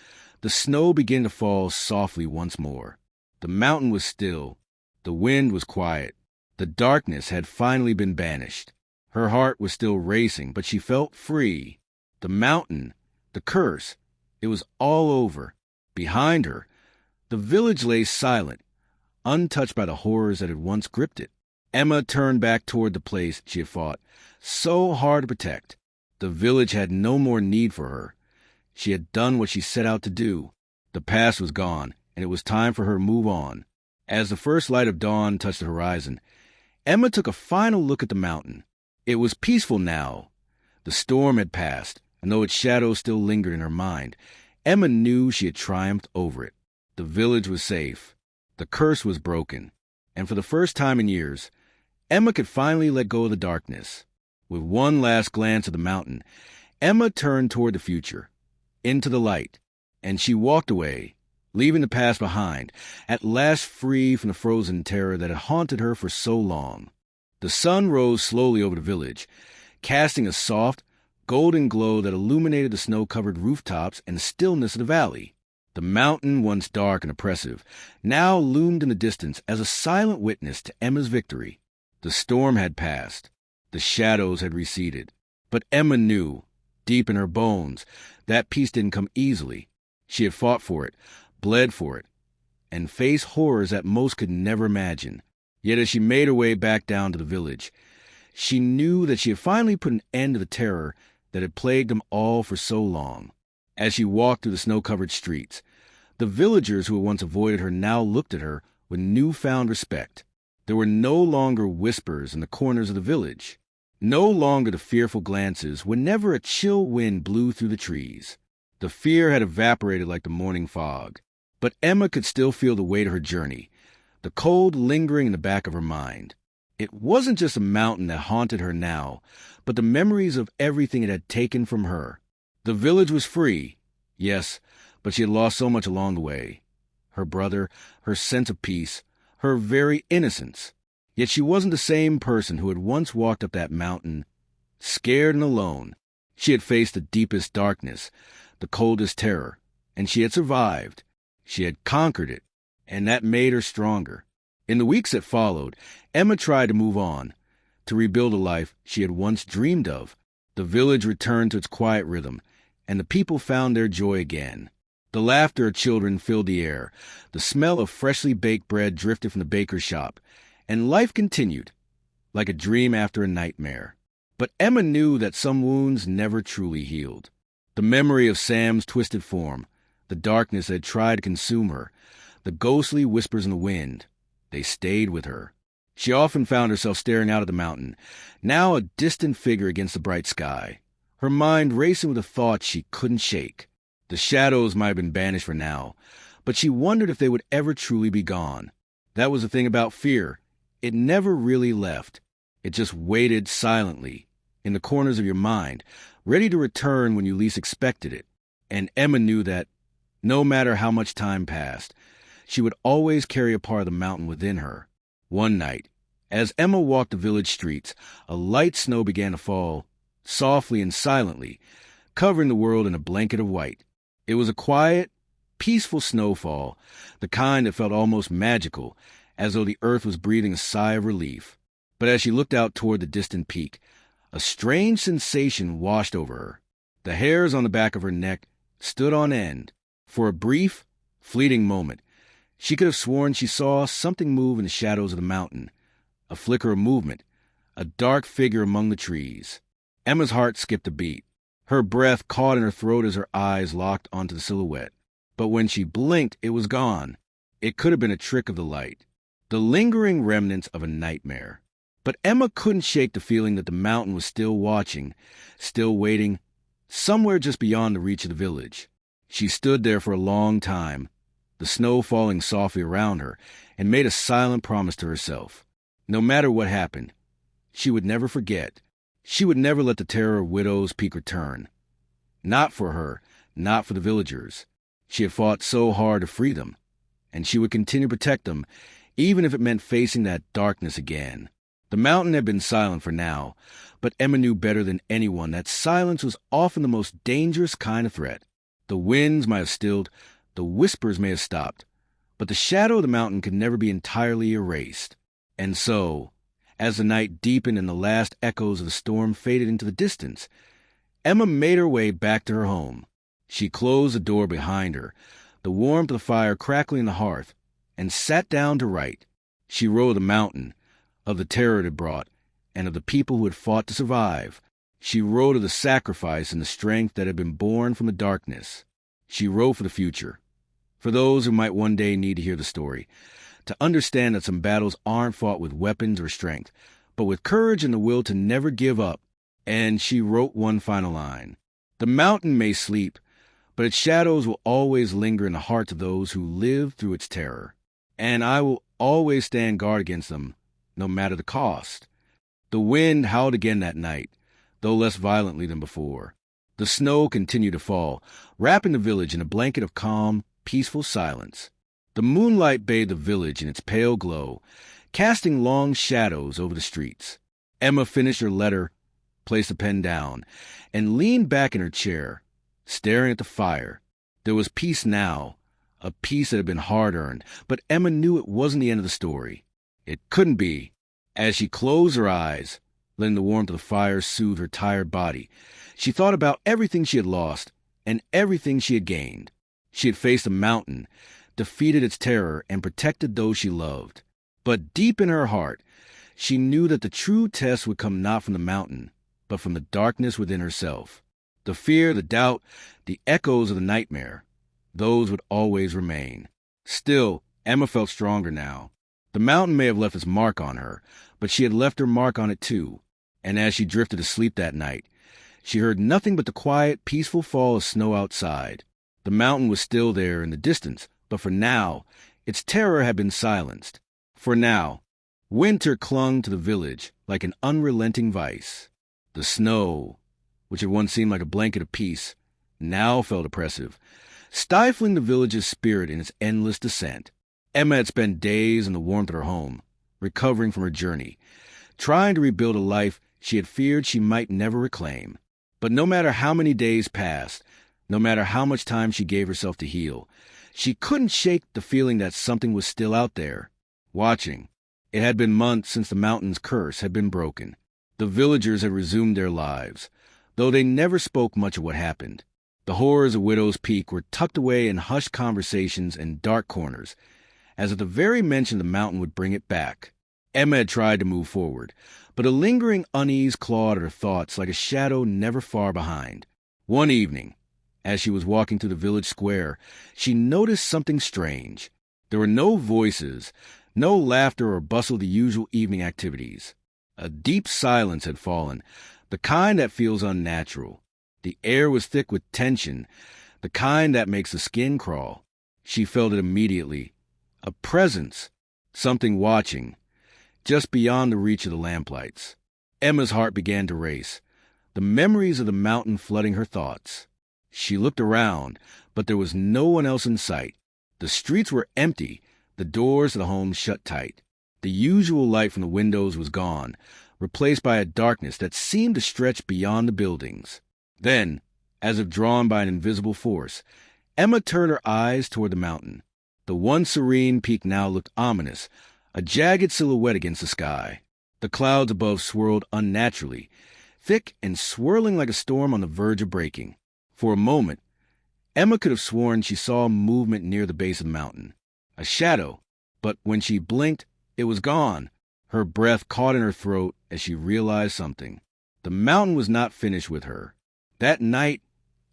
The snow began to fall softly once more. The mountain was still. The wind was quiet. The darkness had finally been banished. Her heart was still racing, but she felt free. The mountain, the curse, it was all over. Behind her, the village lay silent, untouched by the horrors that had once gripped it. Emma turned back toward the place she had fought so hard to protect. The village had no more need for her. She had done what she set out to do. The past was gone, and it was time for her to move on. As the first light of dawn touched the horizon, Emma took a final look at the mountain. It was peaceful now. The storm had passed, and though its shadow still lingered in her mind, Emma knew she had triumphed over it. The village was safe. The curse was broken. And for the first time in years, Emma could finally let go of the darkness. With one last glance at the mountain, Emma turned toward the future, into the light, and she walked away, leaving the past behind, at last free from the frozen terror that had haunted her for so long. The sun rose slowly over the village, casting a soft, golden glow that illuminated the snow-covered rooftops and the stillness of the valley. The mountain, once dark and oppressive, now loomed in the distance as a silent witness to Emma's victory. The storm had passed. The shadows had receded. But Emma knew, deep in her bones, that peace didn't come easily. She had fought for it, bled for it, and faced horrors that most could never imagine. Yet as she made her way back down to the village, she knew that she had finally put an end to the terror that had plagued them all for so long. As she walked through the snow-covered streets, the villagers who had once avoided her now looked at her with newfound respect. There were no longer whispers in the corners of the village, no longer the fearful glances whenever a chill wind blew through the trees. The fear had evaporated like the morning fog, but Emma could still feel the weight of her journey, the cold lingering in the back of her mind. It wasn't just a mountain that haunted her now, but the memories of everything it had taken from her. The village was free, yes, but she had lost so much along the way. Her brother, her sense of peace, her very innocence. Yet she wasn't the same person who had once walked up that mountain, scared and alone. She had faced the deepest darkness, the coldest terror, and she had survived. She had conquered it, and that made her stronger. In the weeks that followed, Emma tried to move on, to rebuild a life she had once dreamed of. The village returned to its quiet rhythm, and the people found their joy again. The laughter of children filled the air, the smell of freshly baked bread drifted from the baker's shop, and life continued, like a dream after a nightmare. But Emma knew that some wounds never truly healed. The memory of Sam's twisted form, the darkness that had tried to consume her, the ghostly whispers in the wind, they stayed with her. She often found herself staring out at the mountain, now a distant figure against the bright sky, her mind racing with a thought she couldn't shake. The shadows might have been banished for now, but she wondered if they would ever truly be gone. That was the thing about fear. It never really left. It just waited silently, in the corners of your mind, ready to return when you least expected it. And Emma knew that, no matter how much time passed, she would always carry a part of the mountain within her. One night, as Emma walked the village streets, a light snow began to fall, softly and silently, covering the world in a blanket of white. It was a quiet, peaceful snowfall, the kind that felt almost magical, as though the earth was breathing a sigh of relief. But as she looked out toward the distant peak, a strange sensation washed over her. The hairs on the back of her neck stood on end. For a brief, fleeting moment, she could have sworn she saw something move in the shadows of the mountain, a flicker of movement, a dark figure among the trees. Emma's heart skipped a beat. Her breath caught in her throat as her eyes locked onto the silhouette. But when she blinked, it was gone. It could have been a trick of the light, the lingering remnants of a nightmare. But Emma couldn't shake the feeling that the mountain was still watching, still waiting, somewhere just beyond the reach of the village. She stood there for a long time, the snow falling softly around her, and made a silent promise to herself. No matter what happened, she would never forget. She would never let the terror of Widow's Peak return. Not for her, not for the villagers. She had fought so hard to free them, and she would continue to protect them, even if it meant facing that darkness again. The mountain had been silent for now, but Emma knew better than anyone that silence was often the most dangerous kind of threat. The winds might have stilled, the whispers may have stopped, But the shadow of the mountain could never be entirely erased. And so, as the night deepened and the last echoes of the storm faded into the distance, Emma made her way back to her home. She closed the door behind her, the warmth of the fire crackling in the hearth, and sat down to write. She wrote of the mountain, of the terror it had brought, and of the people who had fought to survive. She wrote of the sacrifice and the strength that had been born from the darkness. She wrote for the future, for those who might one day need to hear the story, to understand that some battles aren't fought with weapons or strength, but with courage and the will to never give up. And she wrote one final line. The mountain may sleep, but its shadows will always linger in the hearts of those who live through its terror. And I will always stand guard against them, no matter the cost. The wind howled again that night, though less violently than before. The snow continued to fall, wrapping the village in a blanket of calm, peaceful silence. The moonlight bathed the village in its pale glow, casting long shadows over the streets. Emma finished her letter, placed the pen down, and leaned back in her chair, staring at the fire. There was peace now, a peace that had been hard-earned, but Emma knew it wasn't the end of the story. It couldn't be. As she closed her eyes, letting the warmth of the fire soothe her tired body, she thought about everything she had lost and everything she had gained. She had faced a mountain, defeated its terror, and protected those she loved. But deep in her heart, she knew that the true test would come not from the mountain, but from the darkness within herself. The fear, the doubt, the echoes of the nightmare, those would always remain. Still, Emma felt stronger now. The mountain may have left its mark on her, but she had left her mark on it too. And as she drifted to sleep that night, she heard nothing but the quiet, peaceful fall of snow outside. The mountain was still there in the distance, but for now, its terror had been silenced. For now, winter clung to the village like an unrelenting vice. The snow, which had once seemed like a blanket of peace, now felt oppressive, stifling the village's spirit in its endless descent. Emma had spent days in the warmth of her home, recovering from her journey, trying to rebuild a life she had feared she might never reclaim. But no matter how many days passed, no matter how much time she gave herself to heal, she couldn't shake the feeling that something was still out there, watching. It had been months since the mountain's curse had been broken. The villagers had resumed their lives, though they never spoke much of what happened. The horrors of Widow's Peak were tucked away in hushed conversations and dark corners, as if the very mention of the mountain would bring it back. Emma had tried to move forward, but a lingering unease clawed at her thoughts like a shadow never far behind. One evening, as she was walking through the village square, she noticed something strange. There were no voices, no laughter or bustle of the usual evening activities. A deep silence had fallen, the kind that feels unnatural. The air was thick with tension, the kind that makes the skin crawl. She felt it immediately. A presence, something watching, just beyond the reach of the lamplights. Emma's heart began to race, the memories of the mountain flooding her thoughts. She looked around, but there was no one else in sight. The streets were empty, the doors to the homes shut tight. The usual light from the windows was gone, replaced by a darkness that seemed to stretch beyond the buildings. Then, as if drawn by an invisible force, Emma turned her eyes toward the mountain. The once serene peak now looked ominous, a jagged silhouette against the sky. The clouds above swirled unnaturally, thick and swirling like a storm on the verge of breaking. For a moment, Emma could have sworn she saw movement near the base of the mountain. A shadow, but when she blinked, it was gone. Her breath caught in her throat as she realized something. The mountain was not finished with her. That night,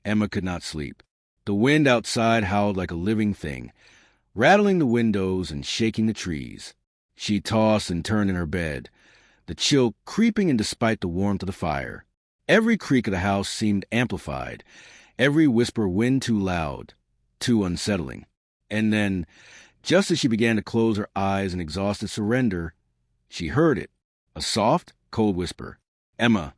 Emma could not sleep. The wind outside howled like a living thing, rattling the windows and shaking the trees. She tossed and turned in her bed, the chill creeping in despite the warmth of the fire. Every creak of the house seemed amplified, every whisper wind too loud, too unsettling. And then, just as she began to close her eyes in exhausted surrender, she heard it, a soft, cold whisper. Emma.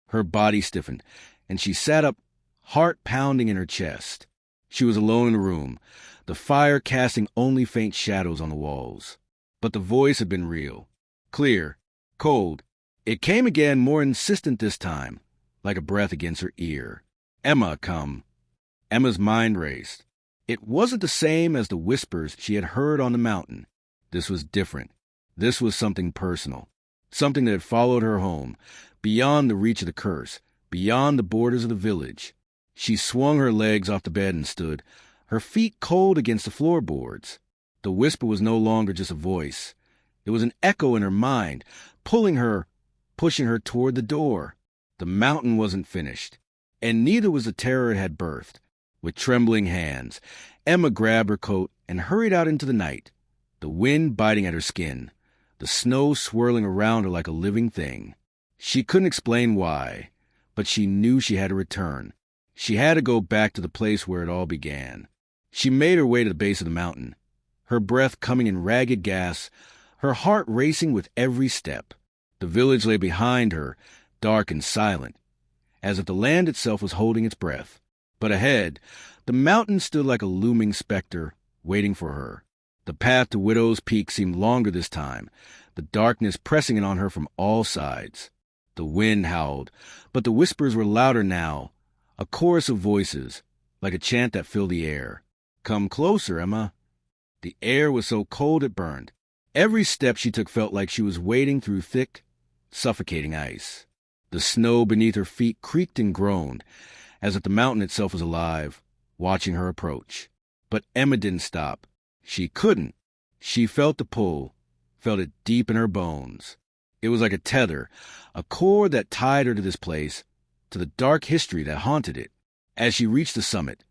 Her body stiffened, and she sat up, heart pounding in her chest. She was alone in the room, the fire casting only faint shadows on the walls. But the voice had been real, clear, cold. It came again, more insistent this time, like a breath against her ear. Emma, come. Emma's mind raced. It wasn't the same as the whispers she had heard on the mountain. This was different. This was something personal, something that had followed her home, beyond the reach of the curse, beyond the borders of the village. She swung her legs off the bed and stood, her feet cold against the floorboards. The whisper was no longer just a voice. It was an echo in her mind, pulling her, pushing her toward the door. The mountain wasn't finished, and neither was the terror it had birthed. With trembling hands, Emma grabbed her coat and hurried out into the night, the wind biting at her skin, the snow swirling around her like a living thing. She couldn't explain why, but she knew she had to return. She had to go back to the place where it all began. She made her way to the base of the mountain, her breath coming in ragged gasps, her heart racing with every step. The village lay behind her, dark and silent, as if the land itself was holding its breath. But ahead, the mountain stood like a looming specter, waiting for her. The path to Widow's Peak seemed longer this time, the darkness pressing in on her from all sides. The wind howled, but the whispers were louder now, a chorus of voices, like a chant that filled the air. "Come closer, Emma." The air was so cold it burned. Every step she took felt like she was wading through thick, suffocating ice. The snow beneath her feet creaked and groaned, as if the mountain itself was alive, watching her approach. But Emma didn't stop. She couldn't. She felt the pull, felt it deep in her bones. It was like a tether, a cord that tied her to this place, to the dark history that haunted it. As she reached the summit,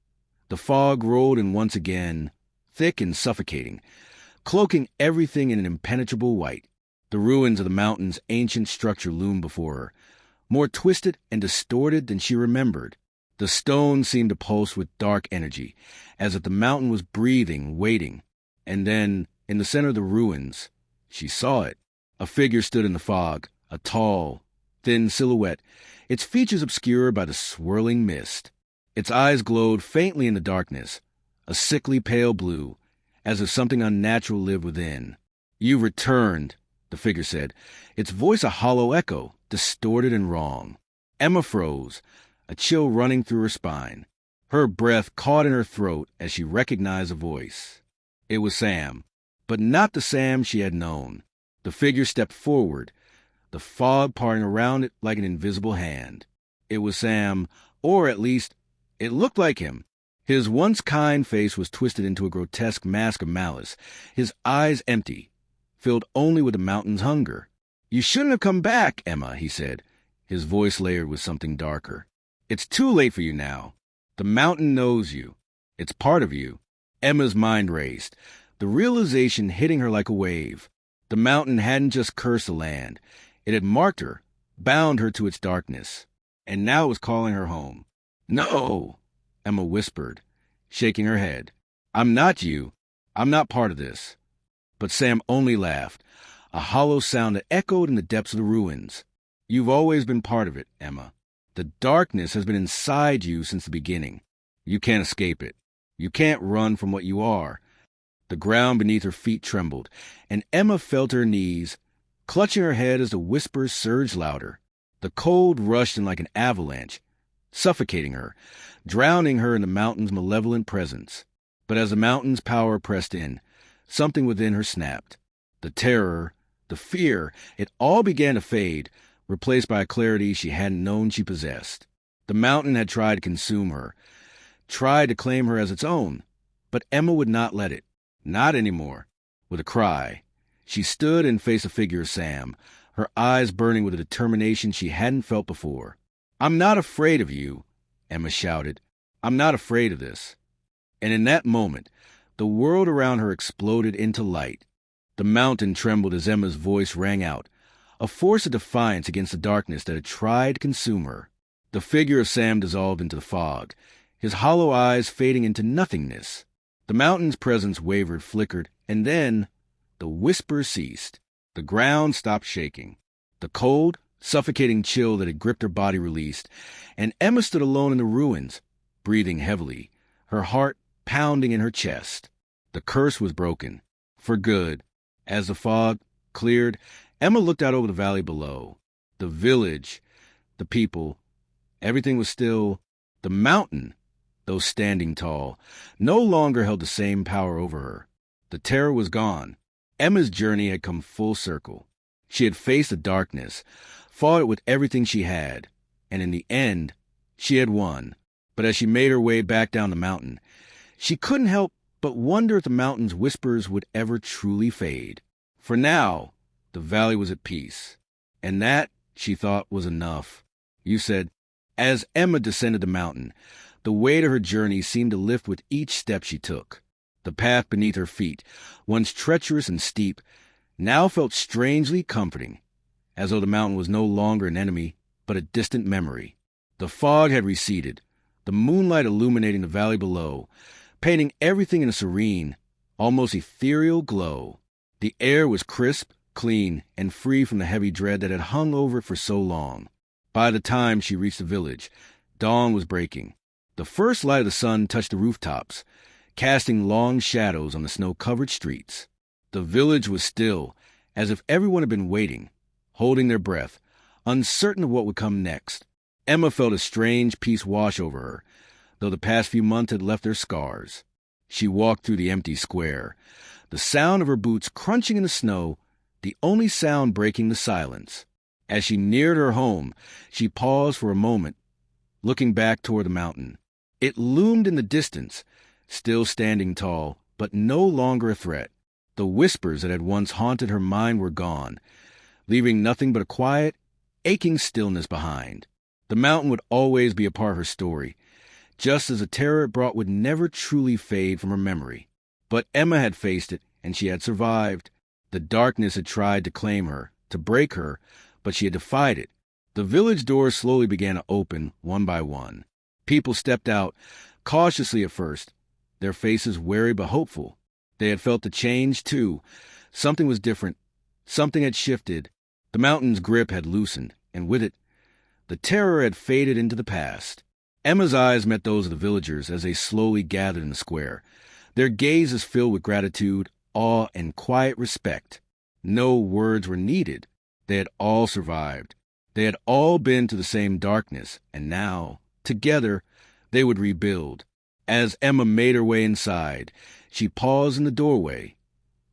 the fog rolled in once again, thick and suffocating, cloaking everything in an impenetrable white. The ruins of the mountain's ancient structure loomed before her, more twisted and distorted than she remembered. The stones seemed to pulse with dark energy, as if the mountain was breathing, waiting. And then, in the center of the ruins, she saw it. A figure stood in the fog, a tall, thin silhouette, its features obscured by the swirling mist. Its eyes glowed faintly in the darkness, a sickly pale blue, as if something unnatural lived within. "You've returned," the figure said, its voice a hollow echo, distorted and wrong. Emma froze, a chill running through her spine. Her breath caught in her throat as she recognized the voice. It was Sam, but not the Sam she had known. The figure stepped forward, the fog parting around it like an invisible hand. It was Sam, or at least, it looked like him. His once kind face was twisted into a grotesque mask of malice, his eyes empty, filled only with the mountain's hunger. "You shouldn't have come back, Emma," he said, his voice layered with something darker. "It's too late for you now. The mountain knows you. It's part of you." Emma's mind raced, the realization hitting her like a wave. The mountain hadn't just cursed the land. It had marked her, bound her to its darkness, and now it was calling her home. "No," Emma whispered, shaking her head. "I'm not you. I'm not part of this." But Sam only laughed, a hollow sound that echoed in the depths of the ruins. "You've always been part of it, Emma. The darkness has been inside you since the beginning. You can't escape it. You can't run from what you are." The ground beneath her feet trembled, and Emma felt her knees, clutching her head as the whispers surged louder. The cold rushed in like an avalanche, suffocating her, drowning her in the mountain's malevolent presence. But as the mountain's power pressed in, something within her snapped. The terror, the fear, it all began to fade, replaced by a clarity she hadn't known she possessed. The mountain had tried to consume her, tried to claim her as its own, but Emma would not let it. Not anymore. With a cry, she stood and faced the figure of Sam, her eyes burning with a determination she hadn't felt before. "I'm not afraid of you," Emma shouted. "I'm not afraid of this." And in that moment, the world around her exploded into light. The mountain trembled as Emma's voice rang out, a force of defiance against the darkness that had tried to consume her. The figure of Sam dissolved into the fog, his hollow eyes fading into nothingness. The mountain's presence wavered, flickered, and then the whispers ceased. The ground stopped shaking. The cold, suffocating chill that had gripped her body released, and Emma stood alone in the ruins, breathing heavily, her heart pounding in her chest. The curse was broken, for good. As the fog cleared, Emma looked out over the valley below. The village, the people, everything was still. The mountain though standing tall, no longer held the same power over her. The terror was gone. Emma's journey had come full circle. She had faced the darkness, fought it with everything she had, and in the end, she had won. But as she made her way back down the mountain, she couldn't help but wonder if the mountain's whispers would ever truly fade. For now, the valley was at peace, and that, she thought, was enough. You said, as Emma descended the mountain, the weight of her journey seemed to lift with each step she took. The path beneath her feet, once treacherous and steep, now felt strangely comforting, as though the mountain was no longer an enemy, but a distant memory. The fog had receded, the moonlight illuminating the valley below, painting everything in a serene, almost ethereal glow. The air was crisp, clean, and free from the heavy dread that had hung over it for so long. By the time she reached the village, dawn was breaking. The first light of the sun touched the rooftops, casting long shadows on the snow-covered streets. The village was still, as if everyone had been waiting, holding their breath, uncertain of what would come next. Emma felt a strange peace wash over her, though the past few months had left their scars. She walked through the empty square, the sound of her boots crunching in the snow, the only sound breaking the silence. As she neared her home, she paused for a moment, looking back toward the mountain. It loomed in the distance, still standing tall, but no longer a threat. The whispers that had once haunted her mind were gone, leaving nothing but a quiet, aching stillness behind. The mountain would always be a part of her story, just as the terror it brought would never truly fade from her memory. But Emma had faced it, and she had survived. The darkness had tried to claim her, to break her, but she had defied it. The village doors slowly began to open, one by one. People stepped out, cautiously at first, their faces wary but hopeful. They had felt the change, too. Something was different. Something had shifted. The mountain's grip had loosened, and with it, the terror had faded into the past. Emma's eyes met those of the villagers as they slowly gathered in the square, their gazes filled with gratitude, awe, and quiet respect. No words were needed. They had all survived. They had all been to the same darkness, and now, together, they would rebuild. As Emma made her way inside, she paused in the doorway,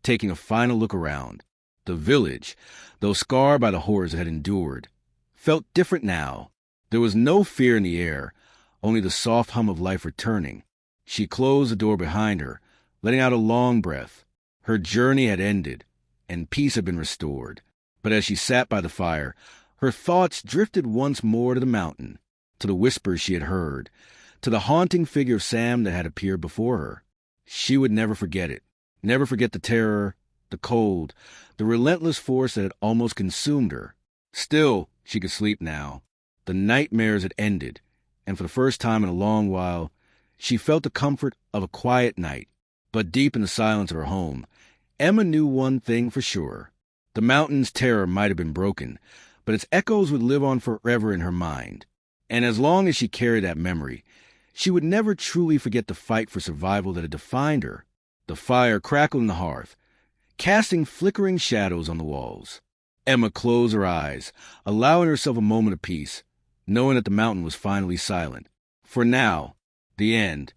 taking a final look around. The village, though scarred by the horrors it had endured, felt different now. There was no fear in the air, only the soft hum of life returning. She closed the door behind her, letting out a long breath. Her journey had ended, and peace had been restored. But as she sat by the fire, her thoughts drifted once more to the mountain, to the whispers she had heard, to the haunting figure of Sam that had appeared before her. She would never forget it, never forget the terror, the cold, the relentless force that had almost consumed her. Still, she could sleep now. The nightmares had ended, and for the first time in a long while, she felt the comfort of a quiet night. But deep in the silence of her home, Emma knew one thing for sure. The mountain's terror might have been broken, but its echoes would live on forever in her mind. And as long as she carried that memory, she would never truly forget the fight for survival that had defined her. The fire crackled in the hearth, casting flickering shadows on the walls. Emma closed her eyes, allowing herself a moment of peace, knowing that the mountain was finally silent. For now, the end.